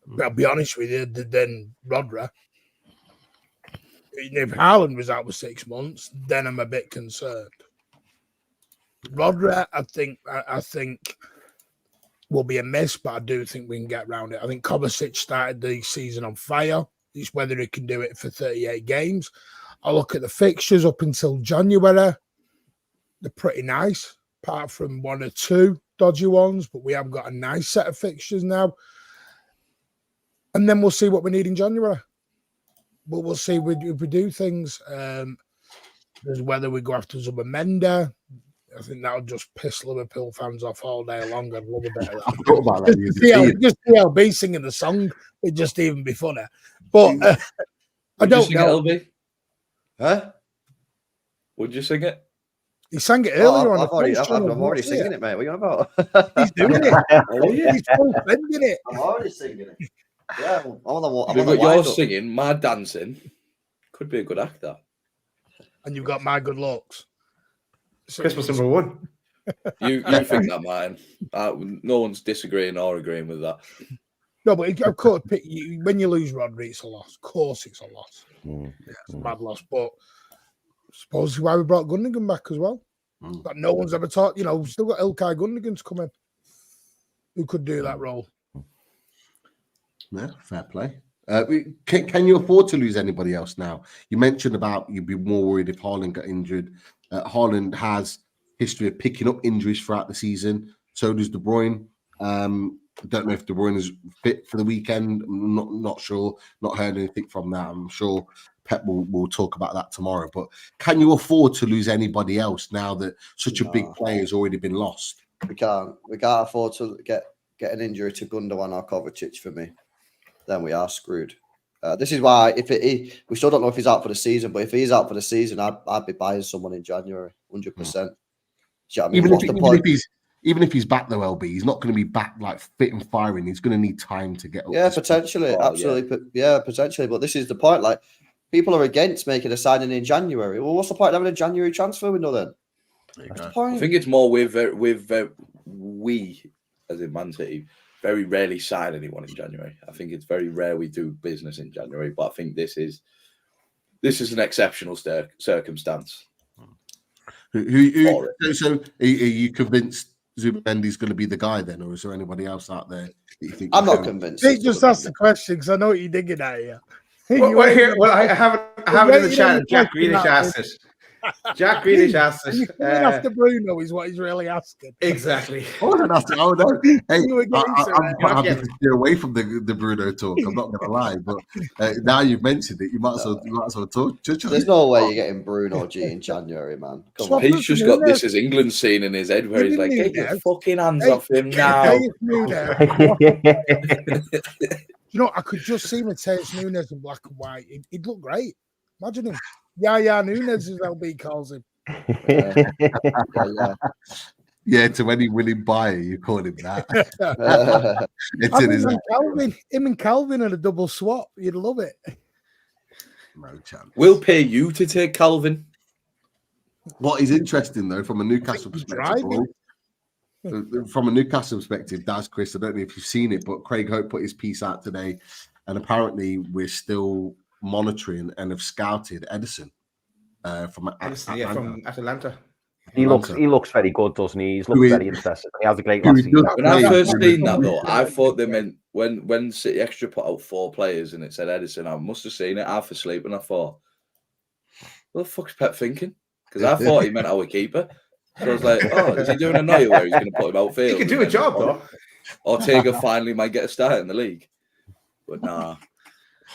But I'll be honest with you, than Rodri. If Haaland was out for 6 months, then I'm a bit concerned. Rodri, I think will be a miss, but I do think we can get around it. I think Kovacic started the season on fire. It's whether he can do it for 38 games. I look at the fixtures up until January. They're pretty nice, apart from 1 or 2 dodgy ones, but we have got a nice set of fixtures now. And then we'll see what we need in January. But we'll see if we do things. There's whether we go after Zubimendi. I think that'll just piss Liverpool fans off all day long. I'd love a bit of that. I thought about that. Just LB singing the song, it'd just even be funny. But I don't know. LB? Huh? Would you sing it? He sang it earlier on. I'm already singing it, mate. What are you on about? He's doing it. Oh, yeah. He's full singing it. I'm already singing it. Yeah, I'm on the you're singing, my dancing. Could be a good act, that. And you've got my good looks. Christmas number 1. You think that, man? No one's disagreeing or agreeing with that. No, but of course, when you lose Rodri, it's a loss. Of course, it's a loss. It's a bad loss. But suppose why we brought Gundogan back as well. But no one's ever talked. We've still got Ilkay Gundogan to come in, who could do that role. Yeah, fair play. Can you afford to lose anybody else now? You mentioned about you'd be more worried if Haaland got injured. Haaland has history of picking up injuries throughout the season. So does De Bruyne. I don't know if De Bruyne is fit for the weekend. I'm not sure. Not heard anything from that. I'm sure Pep will talk about that tomorrow. But can you afford to lose anybody else now that such a big player has already been lost? We can't. We can't afford to get an injury to Gundogan or Kovacic for me. Then we are screwed. This is why we still don't know if he's out for the season, but if he's out for the season, I'd be buying someone in January, 100%. You know what I mean? Even if he's back though, LB, he's not going to be back like fit and firing. He's going to need time to get up. Yeah, potentially, absolutely. Yeah, potentially. But this is the point. Like, people are against making a signing in January. Well, what's the point of having a January transfer window then? That's the point. I think it's more we, as in Man City, very rarely sign anyone in January. I think it's very rare we do business in January, but I think this is an exceptional circumstance. So are you convinced Zubimendi's going to be the guy then, or is there anybody else out there that you think? I'm not convinced. He just asked the question because I know what you're digging at here. I have it in the chat. Jack Greenish asked it. Jack Greenish asked it. After Bruno is what he's really asking. Exactly. Oh no! Hey, I'm quite happy to steer away from the Bruno talk. I'm not going to lie, but now you've mentioned it, you might as well talk. There's no way you're getting Bruno G in January, man. Come on. He's just got this as England scene in his head where he's like, "Get your fucking hands off him now." I could just see Mateus Nunes in black and white. He'd look great. Imagine him. Yeah, Nunes, as LB calls him. Yeah, to any willing buyer, you call him that. Him and Calvin are a double swap. You'd love it. No chance. We'll pay you to take Calvin. What is interesting, though, from a Newcastle perspective, Daz, Chris, I don't know if you've seen it, but Craig Hope put his piece out today, and apparently we're still monitoring and have scouted Edison from Atlanta. He looks very good, doesn't he? He's looked very interesting. He has a great last season. When I first seen that though, I thought they meant when City Extra put out 4 players and it said Edison, I must have seen it half asleep and I thought, what the fuck's Pep thinking? Because I thought he meant our keeper. So I was like, oh, is he doing a Neuer where he's going to put him outfield? He can do a job though. Ortega finally might get a start in the league. But nah,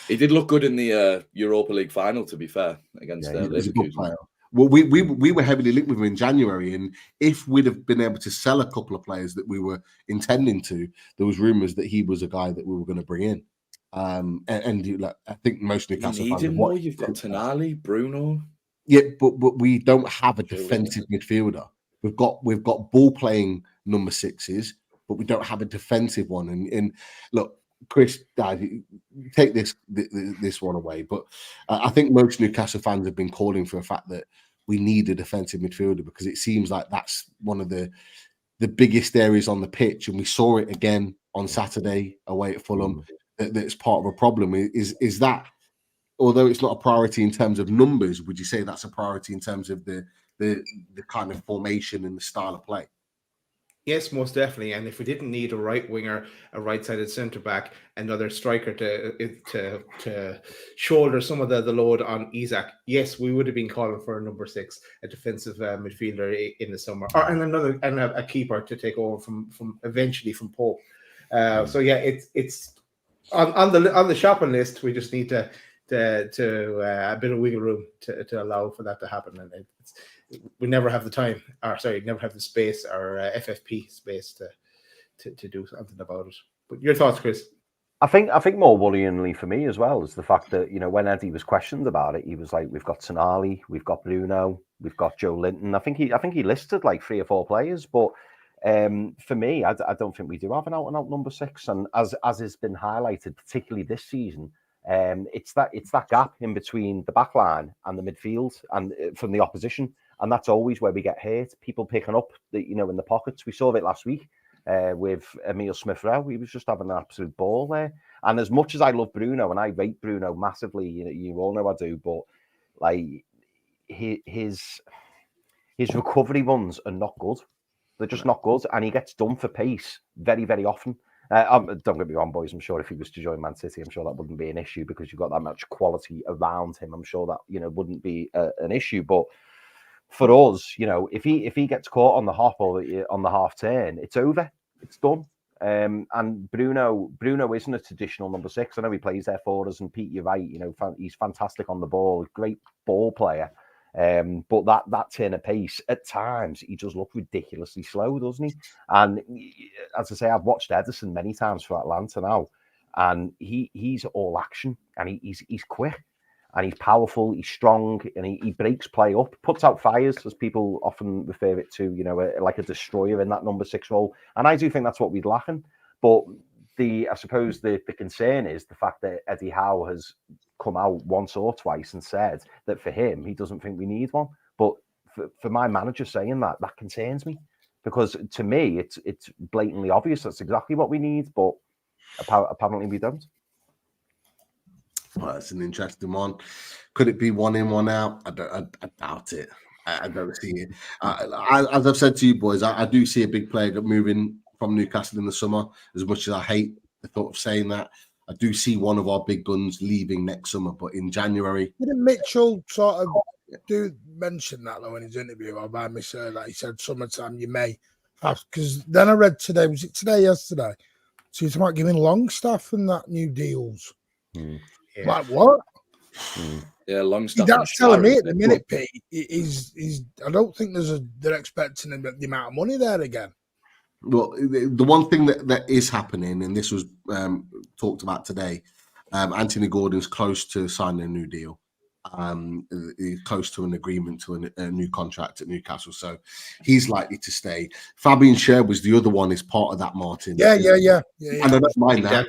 he did look good in the Europa League final. To be fair, against He was a good Leverkusen. player. Well, we were heavily linked with him in January, and if we'd have been able to sell a couple of players that we were intending to, there was rumours that he was a guy that we were going to bring in. I think most Newcastle You need fans him more. You've got Tonali, Bruno. Yeah, but we don't have a Joe defensive midfielder. We've got ball playing number sixes, but we don't have a defensive one. And look, Chris, take this one away. But I think most Newcastle fans have been calling for a fact that we need a defensive midfielder, because it seems like that's one of the biggest areas on the pitch, and we saw it again on Saturday away at Fulham. That's part of a problem. Is that, although it's not a priority in terms of numbers, would you say that's a priority in terms of the kind of formation and the style of play? Yes, most definitely. And if we didn't need a right winger, a right-sided centre back, another striker to shoulder some of the load on Isak, yes, we would have been calling for a number 6, a defensive midfielder in the summer, and a keeper to take over from eventually from Pope. So yeah, it's on the shopping list. We just need to a bit of wiggle room to allow for that to happen, and we never have the time, never have the space or FFP space to do something about it. But your thoughts, Chris? I think more worryingly for me as well is the fact that, when Eddie was questioned about it, he was like, "We've got Tonali, we've got Bruno, we've got Joe Linton." I think he listed like 3 or 4 players, but for me, I don't think we do have an out-and-out number 6. And as has been highlighted, particularly this season, it's that gap in between the back line and the midfield and from the opposition. And that's always where we get hurt. People picking up in the pockets. We saw it last week with Emile Smith-Rowe. He was just having an absolute ball there. And as much as I love Bruno, and I rate Bruno massively, you all know I do, but like his recovery runs are not good. They're just not good, and he gets done for pace very, very often. Don't get me wrong, boys. I'm sure if he was to join Man City, I'm sure that wouldn't be an issue, because you've got that much quality around him. I'm sure that wouldn't be an issue. But for us, if he gets caught on the hop or on the half turn, it's over. It's done. And Bruno isn't a traditional number 6. I know he plays there for us, and Pete, you're right. He's fantastic on the ball, great ball player. But that turn of pace at times, he does look ridiculously slow, doesn't he? And as I say, I've watched Ederson many times for Atlanta now, and he's all action, and he's quick, and he's powerful, he's strong, and he breaks play up, puts out fires, as people often refer it to, like a destroyer in that number 6 role. And I do think that's what we're lacking. But I suppose the concern is the fact that Eddie Howe has come out once or twice and said that for him, he doesn't think we need one. But for my manager saying that concerns me, because to me, it's blatantly obvious that's exactly what we need, but apparently we don't. Well, that's an interesting one. Could it be 1 in, 1 out? I doubt it. I don't see it. As I've said to you boys, I do see a big player moving from Newcastle in the summer. As much as I hate the thought of saying that, I do see one of our big guns leaving next summer. But in January, didn't Mitchell sort of do mention that though in his interview, or by me saying that he said summertime you may have? Because then I read today, was it today, yesterday? So he's about giving Longstaff and that new deals. Yeah. Like what? Yeah, Longstaff. That's telling me at the minute, Pete. He's. I don't think they're expecting the amount of money there again. Well, the one thing that is happening, and this was talked about today, Anthony Gordon's close to signing a new deal. He's close to an agreement to a new contract at Newcastle, so he's likely to stay. Fabian Schär was the other one, is part of that, Martin. Yeah. And I don't mind that.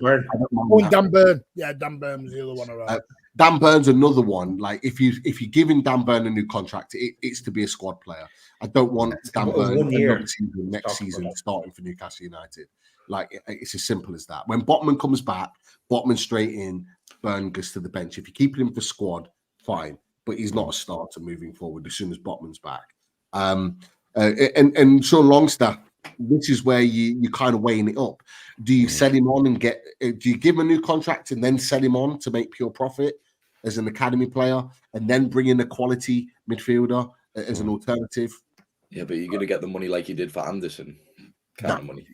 Dan Burn. Yeah, Dan Burn was the other one around. Dan Burn's another one. Like if you're giving Dan Burn a new contract, it's to be a squad player. I don't want Dan Burn next season starting for Newcastle United. Like it's as simple as that. When Botman comes back, Botman straight in, Burn goes to the bench. If you keep him for squad, fine, but he's not a starter moving forward as soon as Botman's back. And Sean Longstaff, this is where you kind of weighing it up. Do you sell him on and do you give him a new contract and then sell him on to make pure profit as an academy player and then bring in a quality midfielder as an alternative? Yeah, but you're going to get the money like you did for Anderson. Kind of money.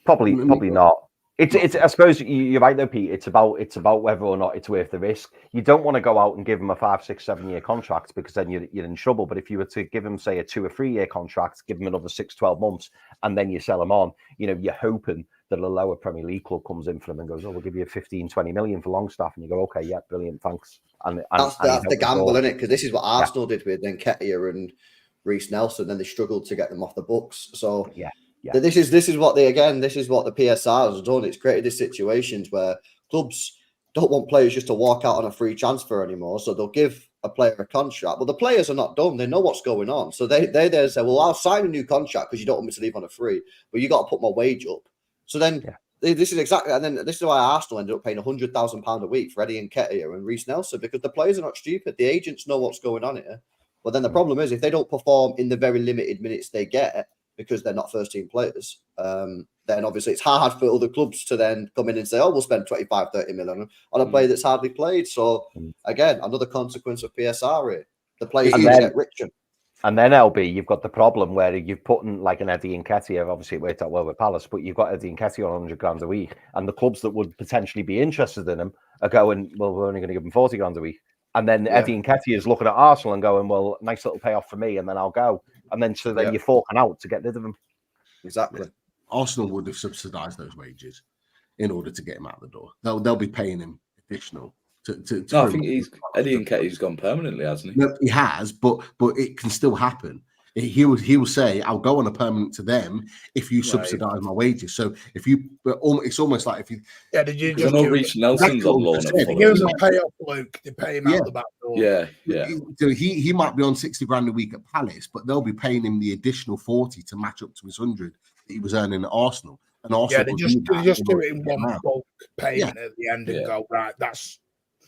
Probably not. It's. I suppose you're right though, Pete. It's about whether or not it's worth the risk. You don't want to go out and give him a 5, 6, 7 year contract because then you're in trouble. But if you were to give him, say, a 2 or 3 year contract, give him another 6, 12 months, and then you sell him on, you're hoping that a lower Premier League club comes in for him and goes, "Oh, we'll give you 15, 20 million for Longstaff," and you go, "Okay, yeah, brilliant, thanks." And that's the gamble, isn't it? Because this is what Arsenal did with Nketiah and Reece Nelson, then they struggled to get them off the books. So yeah. This is what the PSR has done. It's created these situations where clubs don't want players just to walk out on a free transfer anymore. So they'll give a player a contract. But the players are not dumb. They know what's going on. So they say, well, I'll sign a new contract because you don't want me to leave on a free, but you got to put my wage up. So then this is exactly, and then this is why Arsenal ended up paying £100,000 a week for Eddie Nketiah and Reece Nelson, because the players are not stupid. The agents know what's going on here. But then the problem is if they don't perform in the very limited minutes they get, because they're not first team players, then obviously it's hard for other clubs to then come in and say, oh, we'll spend 25, 30 million on a player that's hardly played. So again, another consequence of PSR rate. The players get richer. And then LB, you've got the problem where you've put in like an Eddie Nketiah, obviously it worked out well with Palace, but you've got Eddie Nketiah on 100 grand a week, and the clubs that would potentially be interested in him are going, well, we're only going to give him 40 grand a week. And then Eddie Nketiah is looking at Arsenal and going, well, nice little payoff for me, and then I'll go. And then so then you're forking out to get rid of him. Exactly. Arsenal would have subsidised those wages in order to get him out the door. They'll be paying him additional. No, I think Eddie Nketiah's gone permanently, hasn't he? No, he has, but it can still happen. He will say, "I'll go on a permanent to them if you subsidise my wages." So if you, it's almost like if you, did you just know Reece Nelson's on loan? They give him a payoff, Luke. They pay him out the back door. Yeah. So he might be on 60 grand a week at Palace, but they'll be paying him the additional 40 to match up to his 100 that he was earning at Arsenal. And Arsenal they just do it in one bulk payment at the end and go, right, that's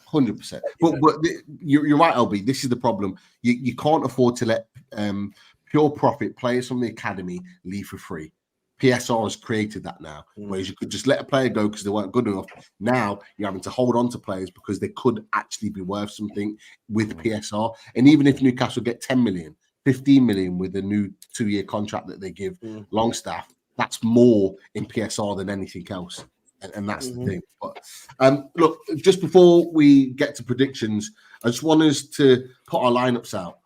100%. But you're right, LB. This is the problem. You can't afford to let pure profit players from the academy leave for free. PSR has created that now, whereas you could just let a player go because they weren't good enough. Now you're having to hold on to players because they could actually be worth something with PSR. And even if Newcastle get 10 million, 15 million with a new 2-year contract that they give Longstaff, that's more in PSR than anything else. And that's the thing. But look, just before we get to predictions, I just want us to put our lineups out.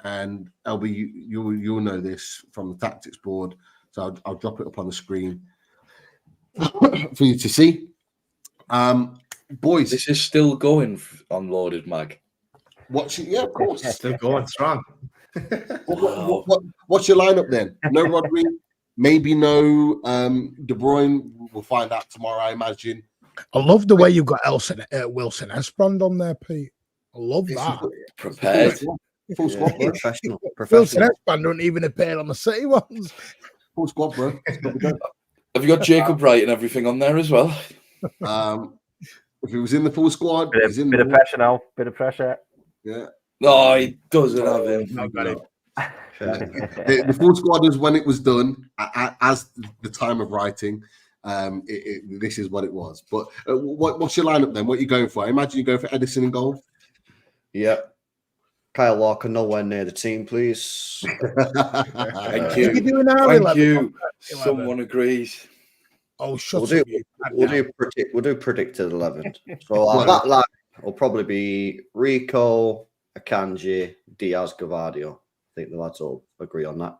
And LB, you'll know this from the tactics board, so I'll drop it up on the screen for you to see. Boys, this is still going on Loaded Mag. Yeah, of course, still going strong. What's your lineup then? No Rodri, maybe no De Bruyne. We'll find out tomorrow, I imagine. I love the way you've got Wilson Esbrand on there, Pete. I love that. Prepared. Full squad, bro. Professional. Wilson Esbrand don't even appear on the City ones. Full squad, bro. Have you got Jacob Wright and everything on there as well? If he was in the full squad, bit of pressure now. Bit of pressure. Yeah. No, he doesn't have him. The full squad is when it was done, as the time of writing. This is what it was. But what's your lineup then? What are you going for? I imagine you go for Edison in goal. Yeah. Kyle Walker nowhere near the team, please. Thank you. Thank you. Someone agrees. Oh, shut we'll up. We'll do predicted 11. So that line will probably be Rico, Akanji, Diaz, Gavardio. I think the lads will agree on that.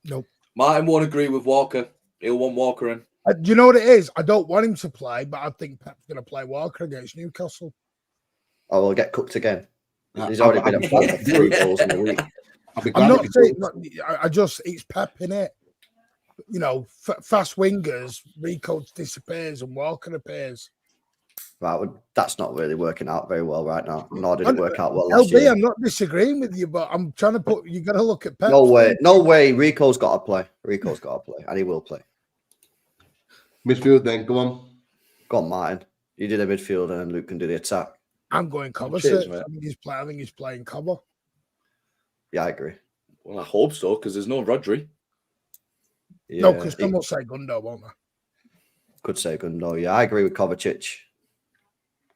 Nope. Martin won't agree with Walker. He'll want Walker in. Do you know what it is? I don't want him to play, but I think Pep's going to play Walker against Newcastle. Oh, we'll get cooked again. He's already been a player for 3 goals in a week. I'm not saying. It's Pep in it. Fast wingers, Rico disappears and Walker appears. Right, that's not really working out very well right now. Nor did it work out well last LB, year. I'm not disagreeing with you, but I'm trying to put. You got to look at Pep. No way. Rico's got to play. And he will play. Midfield, then go on, Martin. You do the midfield, and then Luke can do the attack. I'm going cover. Cheers, I think he's playing cover. Yeah, I agree. Well, I hope so, because there's no Rodri. Yeah, no, because someone will say Gundo, won't they? Could say Gundo. Yeah, I agree with Kovacic.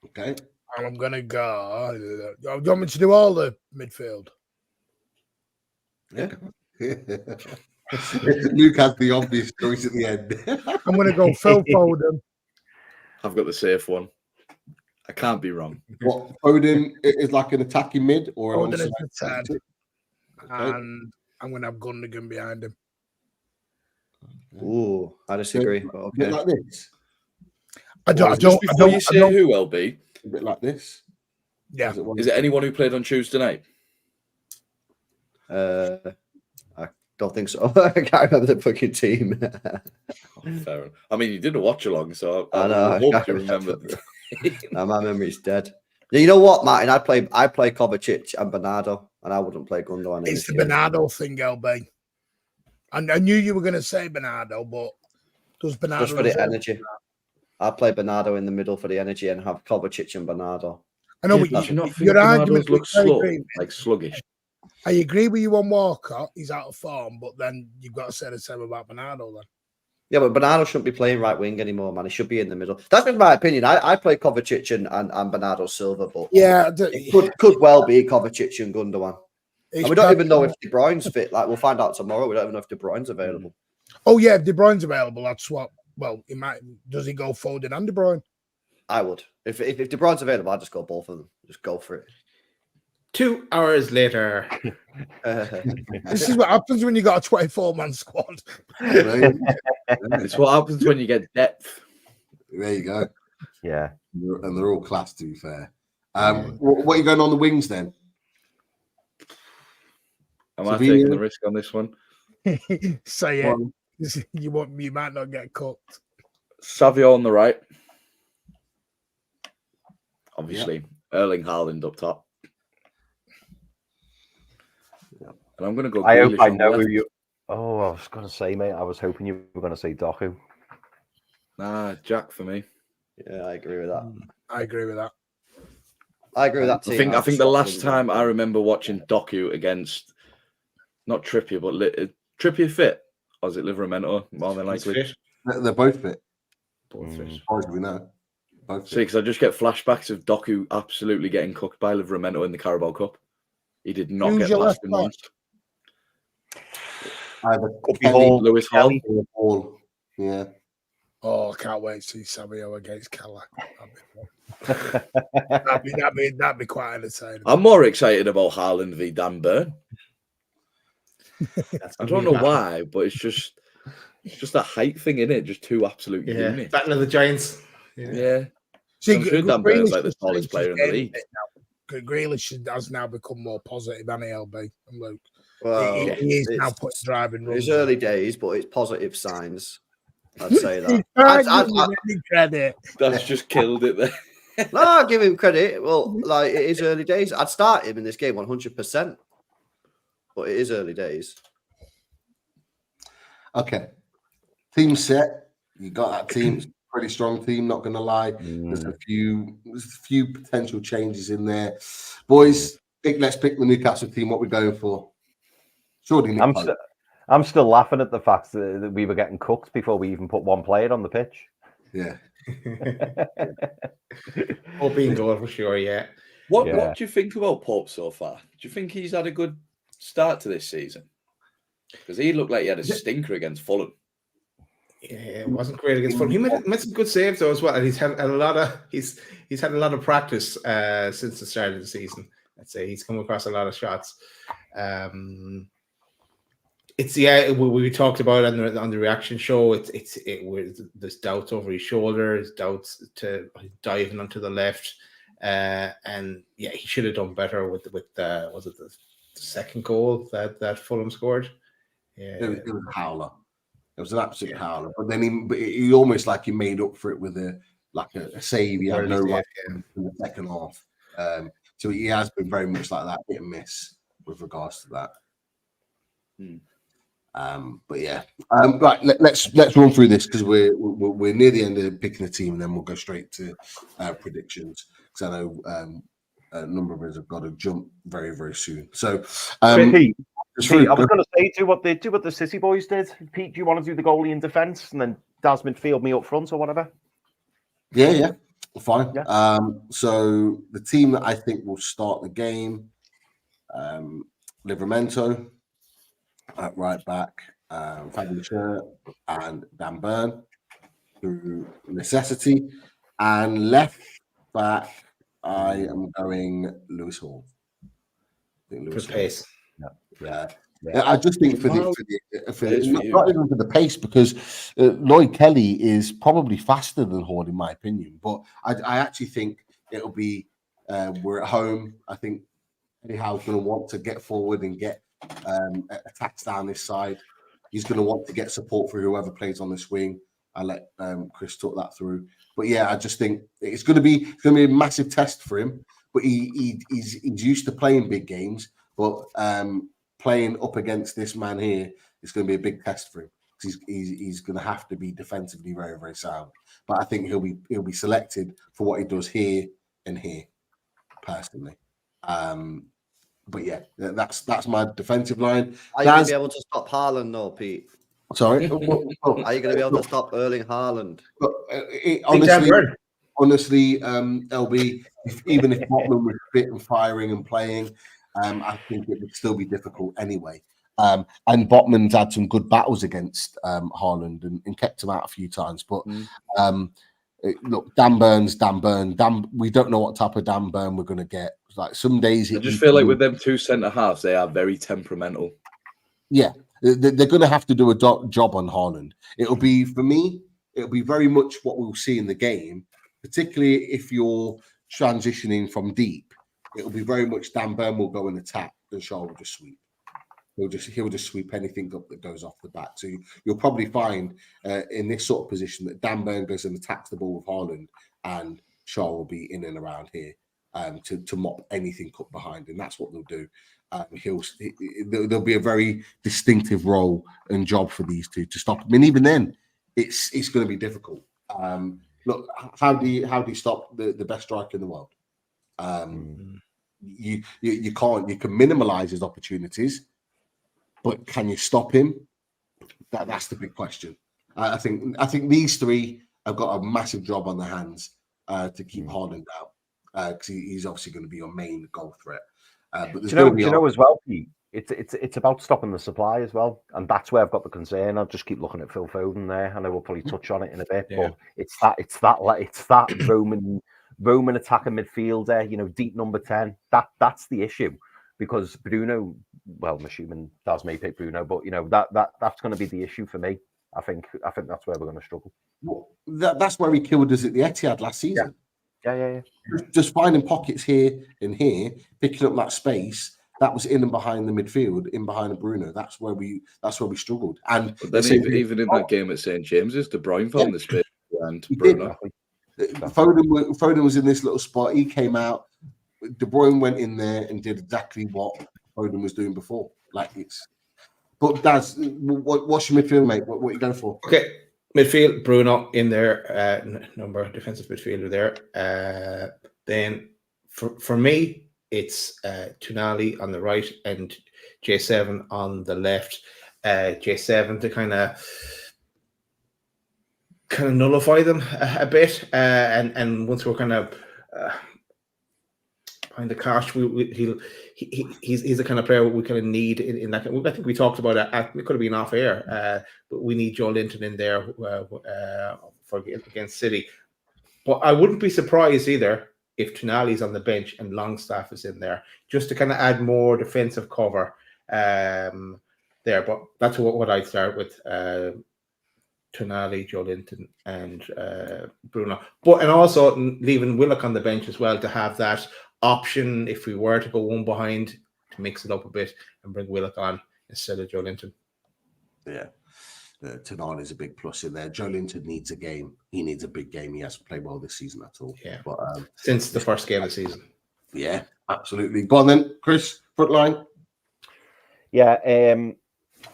Okay. And I'm going to go. Do you want me to do all the midfield? Yeah. Luke has the obvious choice at the end. I'm going to go Phil Foden. I've got the safe one. I can't be wrong. What Foden is like an attacking mid or an Foden is onside? the 10. Okay. And I'm going to have Gundogan behind him. Ooh, I disagree. But A bit okay. like this. Just before you say who, LB, A bit like this. Yeah. is it anyone who played on Tuesday night? I don't think so. I can't remember the fucking team. Fair enough. I mean, you did a watch along, so I know. I hope you remember. No, my memory's dead. You know what, Martin? I play Kovacic and Bernardo, and I wouldn't play Gundogan. It's the Bernardo thing, LB. And I knew you were going to say Bernardo, but does Bernardo just for the energy? I play Bernardo in the middle for the energy and have Kovacic and Bernardo. I know, Yeah, but your argument looks slow, like sluggish. I agree with you on Walker. He's out of form, but then you've got to say the same about Bernardo then. Yeah, but Bernardo shouldn't be playing right wing anymore, man. He should be in the middle. That's been my opinion. I play Kovacic and Bernardo Silva, but yeah, it could well be Kovacic and Gundogan. And we don't even know if De Bruyne's fit. Like, we'll find out tomorrow. We don't even know if De Bruyne's available. Oh yeah, if De Bruyne's available, that's what. Well, he might. Does he go Foden and De Bruyne? I would. If De Bruyne's available, I'd just go both of them. Just go for it. 2 hours later. This is what happens when you got a 24-man squad. It's what happens when you get depth. There you go. Yeah. And they're all class, to be fair. What are you going on the wings then? Am I taking the risk on this one? Say it. You might not get cooked. Savio on the right. Obviously, Erling Haaland up top. And I'm going to go. I hope I know left. who you. Oh, I was going to say, mate. I was hoping you were going to say Doku. Nah, Jack for me. Yeah, I agree with that. I agree with that. I agree with that team. I think the last time I remember watching Doku against not Trippier, but Trippier fit, or is it Livramento? More than likely, they're both fit. Both fit. As far as we know. See, because I just get flashbacks of Doku absolutely getting cooked by Livramento in the Carabao Cup. He did not get past him once. Lewis Hall. Yeah. Oh, I can't wait to see Savio against Keller. That'd be quite entertaining. I'm more excited about Haaland v Dan Burn. I don't know why, but it's just that height thing in it. Just two absolute units. Battle of the Giants. Yeah. See, I'm sure Dan Burn's like the tallest player in the league. Grealish has now become more positive than LB and Luke. Well, he is now putting driving runs. It's early days, but it's positive signs. I'd say that. Credit. That's just killed it there. No, I'll give him credit. Well, like, it is early days. I'd start him in this game 100%. But it is early days. Okay. Team set. You got that team. It's a pretty strong team, not going to lie. There's a few potential changes in there. Boys, let's pick the Newcastle team. What we're going for. Surely I'm still laughing at the fact that we were getting cooked before we even put one player on the pitch. Yeah. Pope being goal for sure, yeah. What do you think about Pope so far? Do you think he's had a good start to this season? Because he looked like he had a stinker against Fulham. Yeah, it wasn't great against Fulham. He made some good saves though as well, and he's had a lot of practice since the start of the season. I'd say he's come across a lot of shots. We talked about it on the reaction show. There's doubts over his shoulder, there's doubts to diving onto the left, and yeah, he should have done better with was it the second goal that Fulham scored? Yeah, it was a howler. It was an absolute howler. But then he almost like he made up for it with a save. He had no right in the second half. So he has been very much like that, hit and miss with regards to that. But yeah, right. Let's run through this because we're near the end of picking a team, and then we'll go straight to predictions because I know a number of us have got to jump very, very soon. So, Pete, I was going to say do what the City boys did. Pete, do you want to do the goalie in defence and then Daz midfield me up front or whatever? Yeah, fine. Yeah. So the team that I think will start the game, Livramento at right back, Fabian Schär and Dan Burn through necessity. And left back, I am going Lewis Hall. I think Lewis For pace. I just think for not even for the pace, because Lloyd Kelly is probably faster than Hall in my opinion. But I actually think it'll be we're at home. I think Eddie Howe's going to want to get forward and get attacks down this side. He's going to want to get support for whoever plays on this wing. I'll let Chris talk that through. But yeah, I just think it's going to be a massive test for him. But he's used to playing big games, but playing up against this man here is going to be a big test for him. He's going to have to be defensively very, very sound. But I think he'll be selected for what he does here and here, personally. But yeah, that's my defensive line. Are you going to be able to stop Haaland, though, Pete? Sorry? Are you going to be able to stop Erling Haaland? Honestly, LB, even if Botman was fit and firing and playing, I think it would still be difficult anyway. And Botman's had some good battles against Haaland and kept him out a few times. But look, Dan Burn. We don't know what type of Dan Burn we're going to get. Like some days, I just feel like with them two centre halves, they are very temperamental. Yeah, they're going to have to do a job on Haaland. It'll be very much what we'll see in the game, particularly if you're transitioning from deep. It'll be very much Dan Burn will go and attack, and Shaw will just sweep. He'll just sweep anything up that goes off the bat. So you'll probably find in this sort of position that Dan Burn goes and attacks the ball with Haaland, and Shaw will be in and around here to mop anything up behind, and that's what they'll do. There'll be a very distinctive role and job for these two to stop him. And even then, it's going to be difficult. Look, how do you stop the best striker in the world? You can't. You can minimize his opportunities, but can you stop him? That's the big question. I think these three have got a massive job on their hands to keep Haaland out because he's obviously going to be your main goal threat. But there's you know as well, Pete, it's about stopping the supply as well, and that's where I've got the concern. I'll just keep looking at Phil Foden there, and I will probably touch on it in a bit. Yeah. But it's that Roman attacking midfielder, deep number 10. That's the issue, because Bruno. Well, I'm assuming Daz may pick Bruno, but that's going to be the issue for me. I think that's where we're going to struggle. Well, that's where he killed us at the Etihad last season. Yeah. Just finding pockets here and here, picking up that space that was in and behind the midfield, in behind Bruno. That's where we struggled. And then even in that game at St James's, De Bruyne found the space and Bruno. Foden was in this little spot. He came out. De Bruyne went in there and did exactly what Foden was doing before. But Daz, what's your midfield, mate? What are you going for? Okay. Midfield, Bruno in there, number defensive midfielder there. Then for me, it's Tonali on the right and J7 on the left. J7 to kind of nullify them a bit, and once we're kind of behind the cash, he's the kind of player we kind of need in that. I think we talked about it. It could have been off air, but we need Joe Linton in there for against City. But I wouldn't be surprised either if Tonali's on the bench and Longstaff is in there, just to kind of add more defensive cover there. But that's what I'd start with. Tonali, Joe Linton, and Bruno. And also leaving Willock on the bench as well to have that option if we were to go one behind, to mix it up a bit and bring Willock on instead of Joe Linton. Yeah. Tonali is a big plus in there. Joe Linton needs a game. He needs a big game. He hasn't played well this season at all. Yeah. But since the first game of the season. Yeah, absolutely. Go on then, Chris, front line. Yeah,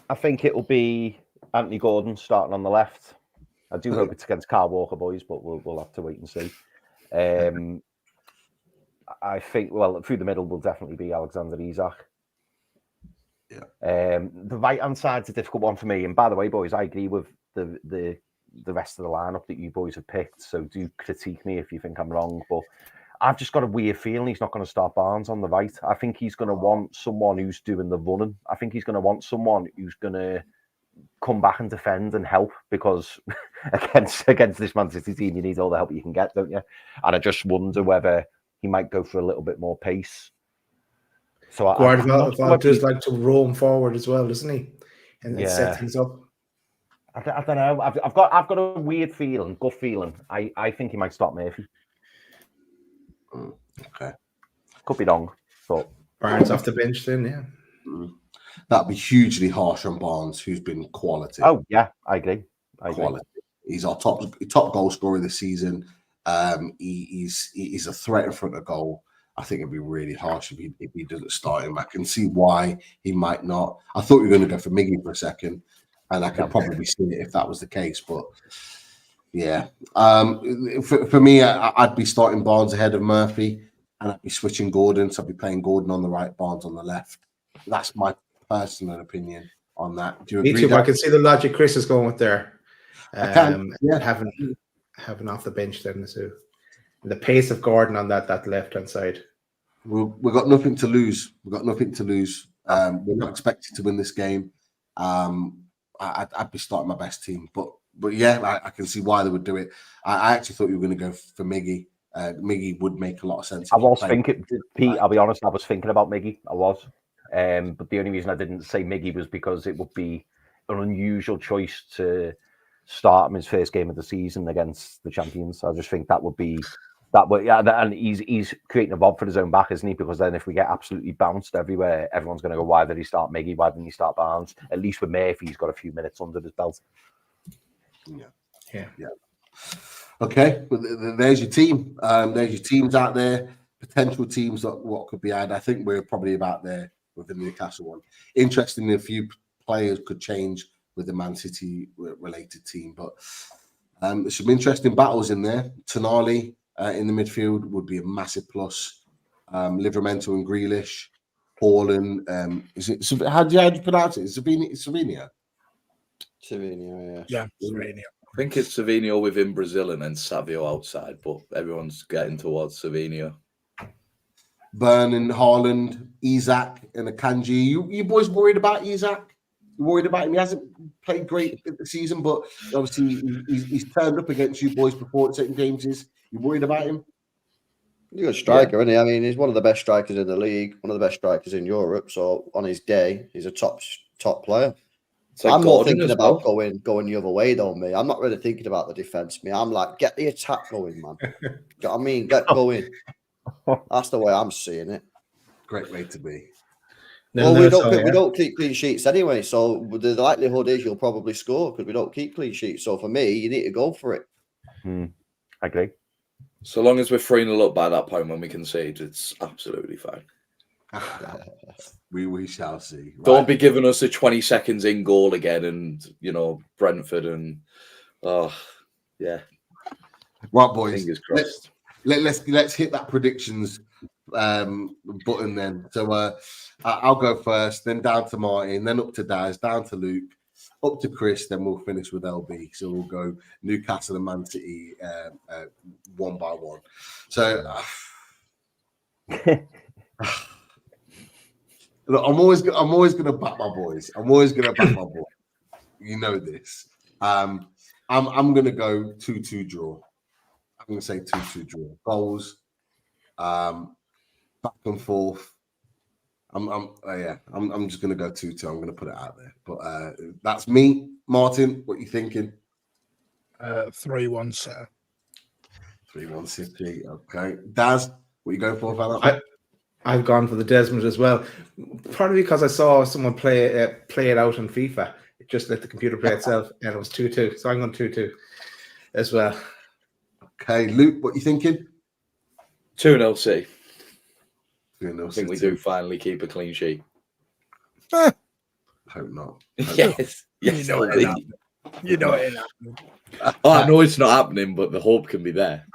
I think it'll be Anthony Gordon starting on the left. I do hope it's against Kyle Walker, boys, but we'll have to wait and see. I think, through the middle will definitely be Alexander Isak. Yeah. The right-hand side's a difficult one for me. And by the way, boys, I agree with the rest of the lineup that you boys have picked. So do critique me if you think I'm wrong. But I've just got a weird feeling he's not going to start Barnes on the right. I think he's going to want someone who's doing the running. I think he's going to want someone who's going to come back and defend and help, because against this Man City team, you need all the help you can get, don't you? And I just wonder whether he might go for a little bit more pace. So Guardiola does like to roam forward as well, doesn't he? And set things up. I don't know. I've got a weird feeling, gut feeling. I think he might start Murphy. Okay, could be wrong, but Barnes off the bench then, yeah. That'd be hugely harsh on Barnes, who's been quality. Oh yeah, I agree. Quality. He's our top goal scorer this season. He's a threat in front of goal. I think it'd be really harsh if he doesn't start him. I can see why he might not. I thought we were going to go for Miggy for a second, and I could probably see it if that was the case. But yeah, for me, I'd be starting Barnes ahead of Murphy, and I'd be switching Gordon. So I'd be playing Gordon on the right, Barnes on the left. That's my personal opinion on that. Do you agree? Me too. I can see the logic Chris is going with there. I can. Yeah. Having off the bench then too. The pace of Gordon on that left hand side. We've got nothing to lose. We're not expected to win this game. I'd be starting my best team, but yeah, I can see why they would do it. I actually thought you were going to go for Miggy. Miggy would make a lot of sense. I was thinking, Pete. I'll be honest. I was thinking about Miggy. I was, but the only reason I didn't say Miggy was because it would be an unusual choice to start him his first game of the season against the champions. I just think that would be. And he's creating a bob for his own back, isn't he? Because then if we get absolutely bounced everywhere, everyone's going to go, why did he start Miggy? Why didn't he start Barnes? At least with Murphy, he's got a few minutes under his belt. Yeah. Okay, well, there's your team. There's your teams out there, potential teams that what could be had. I think we're probably about there with the Newcastle one. Interestingly, a few players could change with the Man City related team, but there's some interesting battles in there. Tonali in the midfield would be a massive plus. Livramento and Grealish, Haaland. How do you pronounce it? Savinho. Savinho, yeah, Savinho. I think it's Savinho within Brazil and then Savio outside, but everyone's getting towards Savinho. Burn and Haaland, Isak and Akanji. You boys worried about Isak? You worried about him? He hasn't played great the season, but obviously he's turned up against you boys before at certain games. You worried about him? He's a good striker, isn't he? I mean, he's one of the best strikers in the league, one of the best strikers in Europe. So on his day, he's a top player. Like I'm more thinking about going the other way, though, me. I'm not really thinking about the defense, me. I'm like, get the attack going, man. You know what I mean? Get going. That's the way I'm seeing it. Great way to be. Well, we don't keep clean sheets anyway, so the likelihood is you'll probably score because we don't keep clean sheets. So for me, you need to go for it. I agree. So long as we're 3-0 up by that point when we concede, it's absolutely fine. We shall see. Right. Don't be giving us a 20 seconds in goal again, and Brentford and yeah. Right, boys. Fingers crossed. Let's hit that predictions button then. So I'll go first, then down to Martin, then up to Daz, down to Luke, up to Chris, then we'll finish with LB. So we'll go Newcastle and Man City one by one. So look, I'm always gonna back my boys. You know this. I'm gonna go 2-2 draw. I'm gonna say 2-2 draw. Goals, back and forth. I'm just gonna go 2-2. I'm gonna put it out there. But that's me. Martin, what you thinking? 3-1, sir. 3-1 City. Okay. Daz, what you going for, fella? I've gone for the Desmond as well. Probably because I saw someone play it out on FIFA. It just let the computer play itself, and it was 2-2. So I'm going 2-2 as well. Okay, Luke, what you thinking? 2-0 City. 2-0 I think we do finally keep a clean sheet. Hope not. Yes. You know it ain't happening. I know it's not happening, but the hope can be there.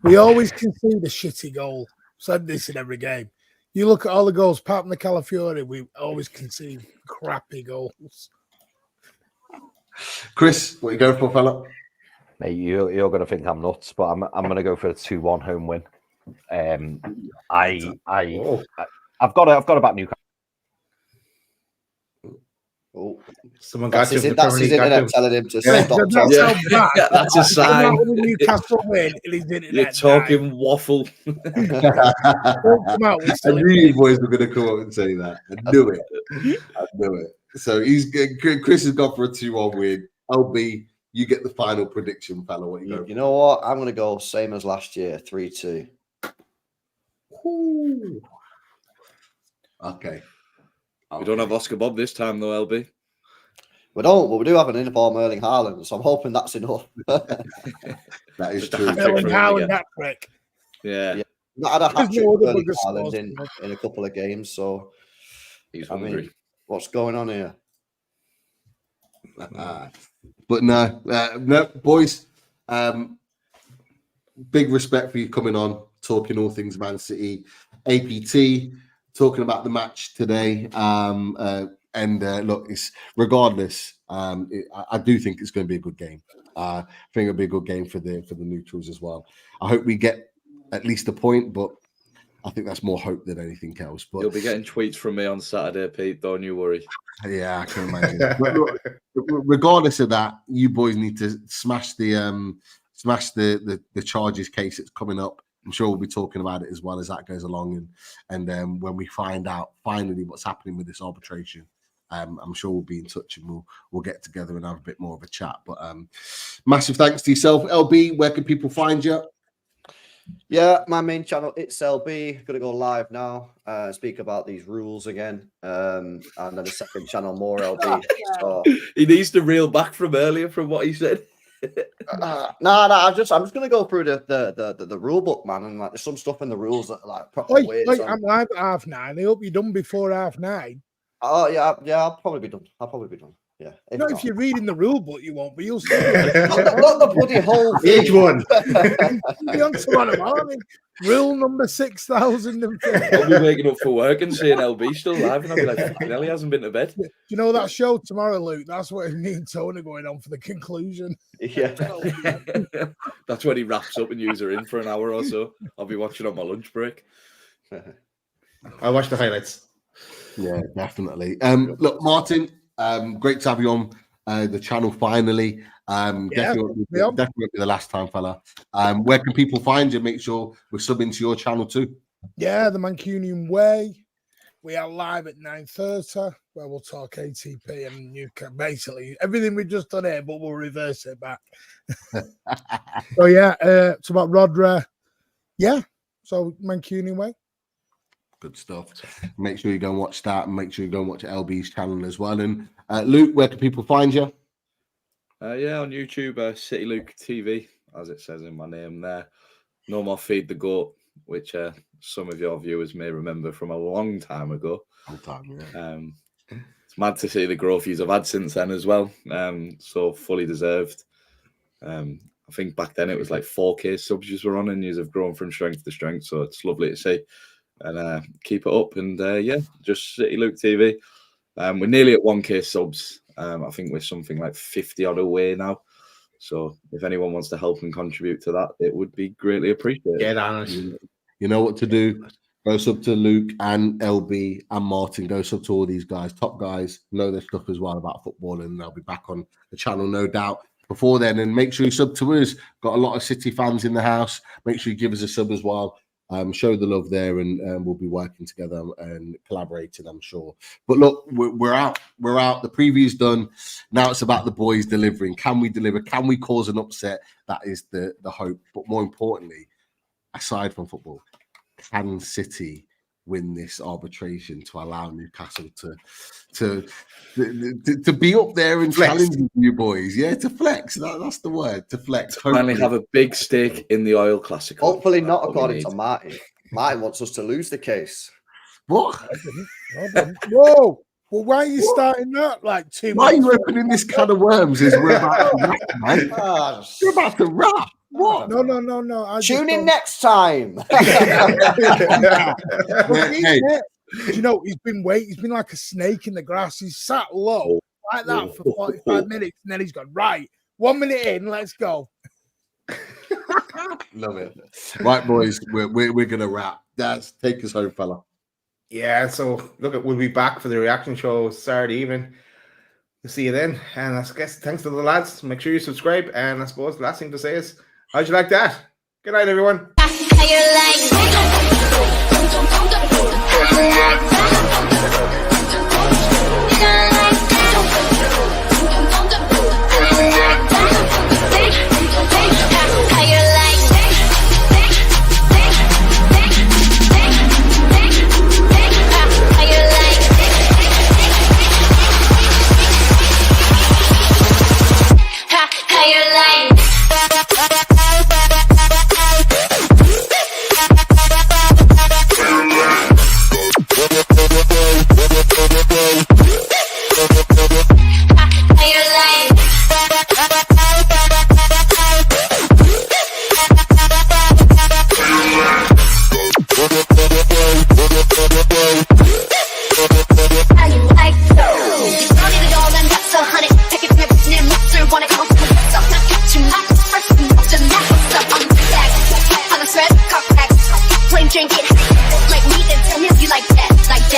We always concede a shitty goal. Said this in every game. You look at all the goals, apart from the Calafiori, we always concede crappy goals. Chris, what you going for, fella? Mate, you're going to think I'm nuts, but I'm going to go for a 2-1 home win. I've got to back Newcastle. Oh, Someone got you. that's his internet telling him to Yeah. stop That's talking. how bad. That's a sign. Newcastle win, and his internet You're talking waffle. died. I knew you boys were going to come up and say that. I knew it. I knew it. So Chris has gone for a 2-1 win. LB, you get the final prediction, fella. What You know what? I'm going to go same as last year, 3-2. Okay. We don't have Oscar Bob this time, though, LB. We don't, but we do have an inform Erling Haaland, so I'm hoping that's enough. That is Just a true. hat-trick Erling from him Haaland, again. that prick. Yeah. Not had a hat There's trick no for other Erling bigger Haaland scores. in a couple of games, so He's I mean, hungry. what's going on here? But no, boys. Big respect for you coming on, talking all things Man City, APT, talking about the match today. Look, it's regardless. I do think it's going to be a good game. I think it'll be a good game for the neutrals as well. I hope we get at least a point, but I think that's more hope than anything else. But You'll be getting tweets from me on Saturday, Pete. Don't you worry. yeah, I can imagine. But look, regardless of that, you boys need to smash the charges case that's coming up. I'm sure we'll be talking about it as well as that goes along, and when we find out finally what's happening with this arbitration, I'm sure we'll be in touch and we'll get together and have a bit more of a chat. But massive thanks to yourself, LB. Where can people find you? Yeah, my main channel, it's LB. Gonna go live now. Speak about these rules again. And then the second channel, more LB. So He needs to reel back from earlier from what he said. no, I'm just gonna go through the rule book, man, and like there's some stuff in the rules that are like proper weird. So I'm live at 9:30. I hope you're done before 9:30. Oh yeah, I'll probably be done. Yeah. If you're reading the rule book, you won't, but you'll see. Not the bloody whole thing. Each one. Be on tomorrow morning. Rule number 6050. I'll be waking up for work and seeing LB still live, and I'll be like, fucking hell, he hasn't been to bed. Do you know that show tomorrow, Luke? That's what me and Tony are going on for the conclusion. Yeah. That's when he wraps up and use her in for an hour or so. I'll be watching on my lunch break. I'll watch the highlights. Yeah, definitely. Look, Martin, great to have you on the channel finally. Definitely the last time, fella. Where can people find you? Make sure we're subbing to your channel too. Yeah, the Mancunian Way. We are live at 9:30, where we'll talk ATP and Newcastle. Basically, everything we've just done here, but we'll reverse it back. So yeah, it's about Rodri. Yeah, so Mancunian Way. Good stuff. Make sure you go and watch that, and make sure you go and watch LB's channel as well. And Luke, where can people find you? Yeah, on YouTube, City Luke TV, as it says in my name there. No more Feed the Goat, which some of your viewers may remember from a long time ago. It's mad to see the growth you've had since then as well. So fully deserved. I think back then it was like 4K subs you were on, and you have grown from strength to strength. So it's lovely to see. And keep it up. And yeah, just City Luke TV. We're nearly at 1K subs. I think we're something like 50 odd away now. So if anyone wants to help and contribute to that, it would be greatly appreciated. Get on it. You know what to do. Go sub to Luke and LB and Martin. Go sub to all these guys. Top guys know their stuff as well about football, and they'll be back on the channel, no doubt, before then. And make sure you sub to us. Got a lot of City fans in the house. Make sure you give us a sub as well. Show the love there, and we'll be working together and collaborating, I'm sure. But look, we're out. We're out. The preview's done. Now it's about the boys delivering. Can we deliver? Can we cause an upset? That is the hope. But more importantly, aside from football, can City win this arbitration to allow Newcastle to be up there and challenging you boys? Yeah, to flex. That's the word. To flex. Finally have a big stake in the oil Classico. Hopefully not, according to Martin. Martin wants us to lose the case. What? Whoa! Well, why are you starting that? Like 2 Why are months? you opening this can of worms? Is we're about to wrap, man? We're about to wrap. What? No. Tune in next time. Do you know, he's been waiting. He's been like a snake in the grass. He's sat low like that for 45 minutes, and then he's gone, right, 1 minute in, let's go. Love it. Right, boys, we're gonna wrap. Take us home, fella. Yeah, so look, we'll be back for the reaction show Saturday evening. We'll see you then. And I guess thanks to the lads. Make sure you subscribe. And I suppose the last thing to say is, how'd you like that? Good night, everyone. Drink it like me, then tell me if you like that, like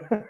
that.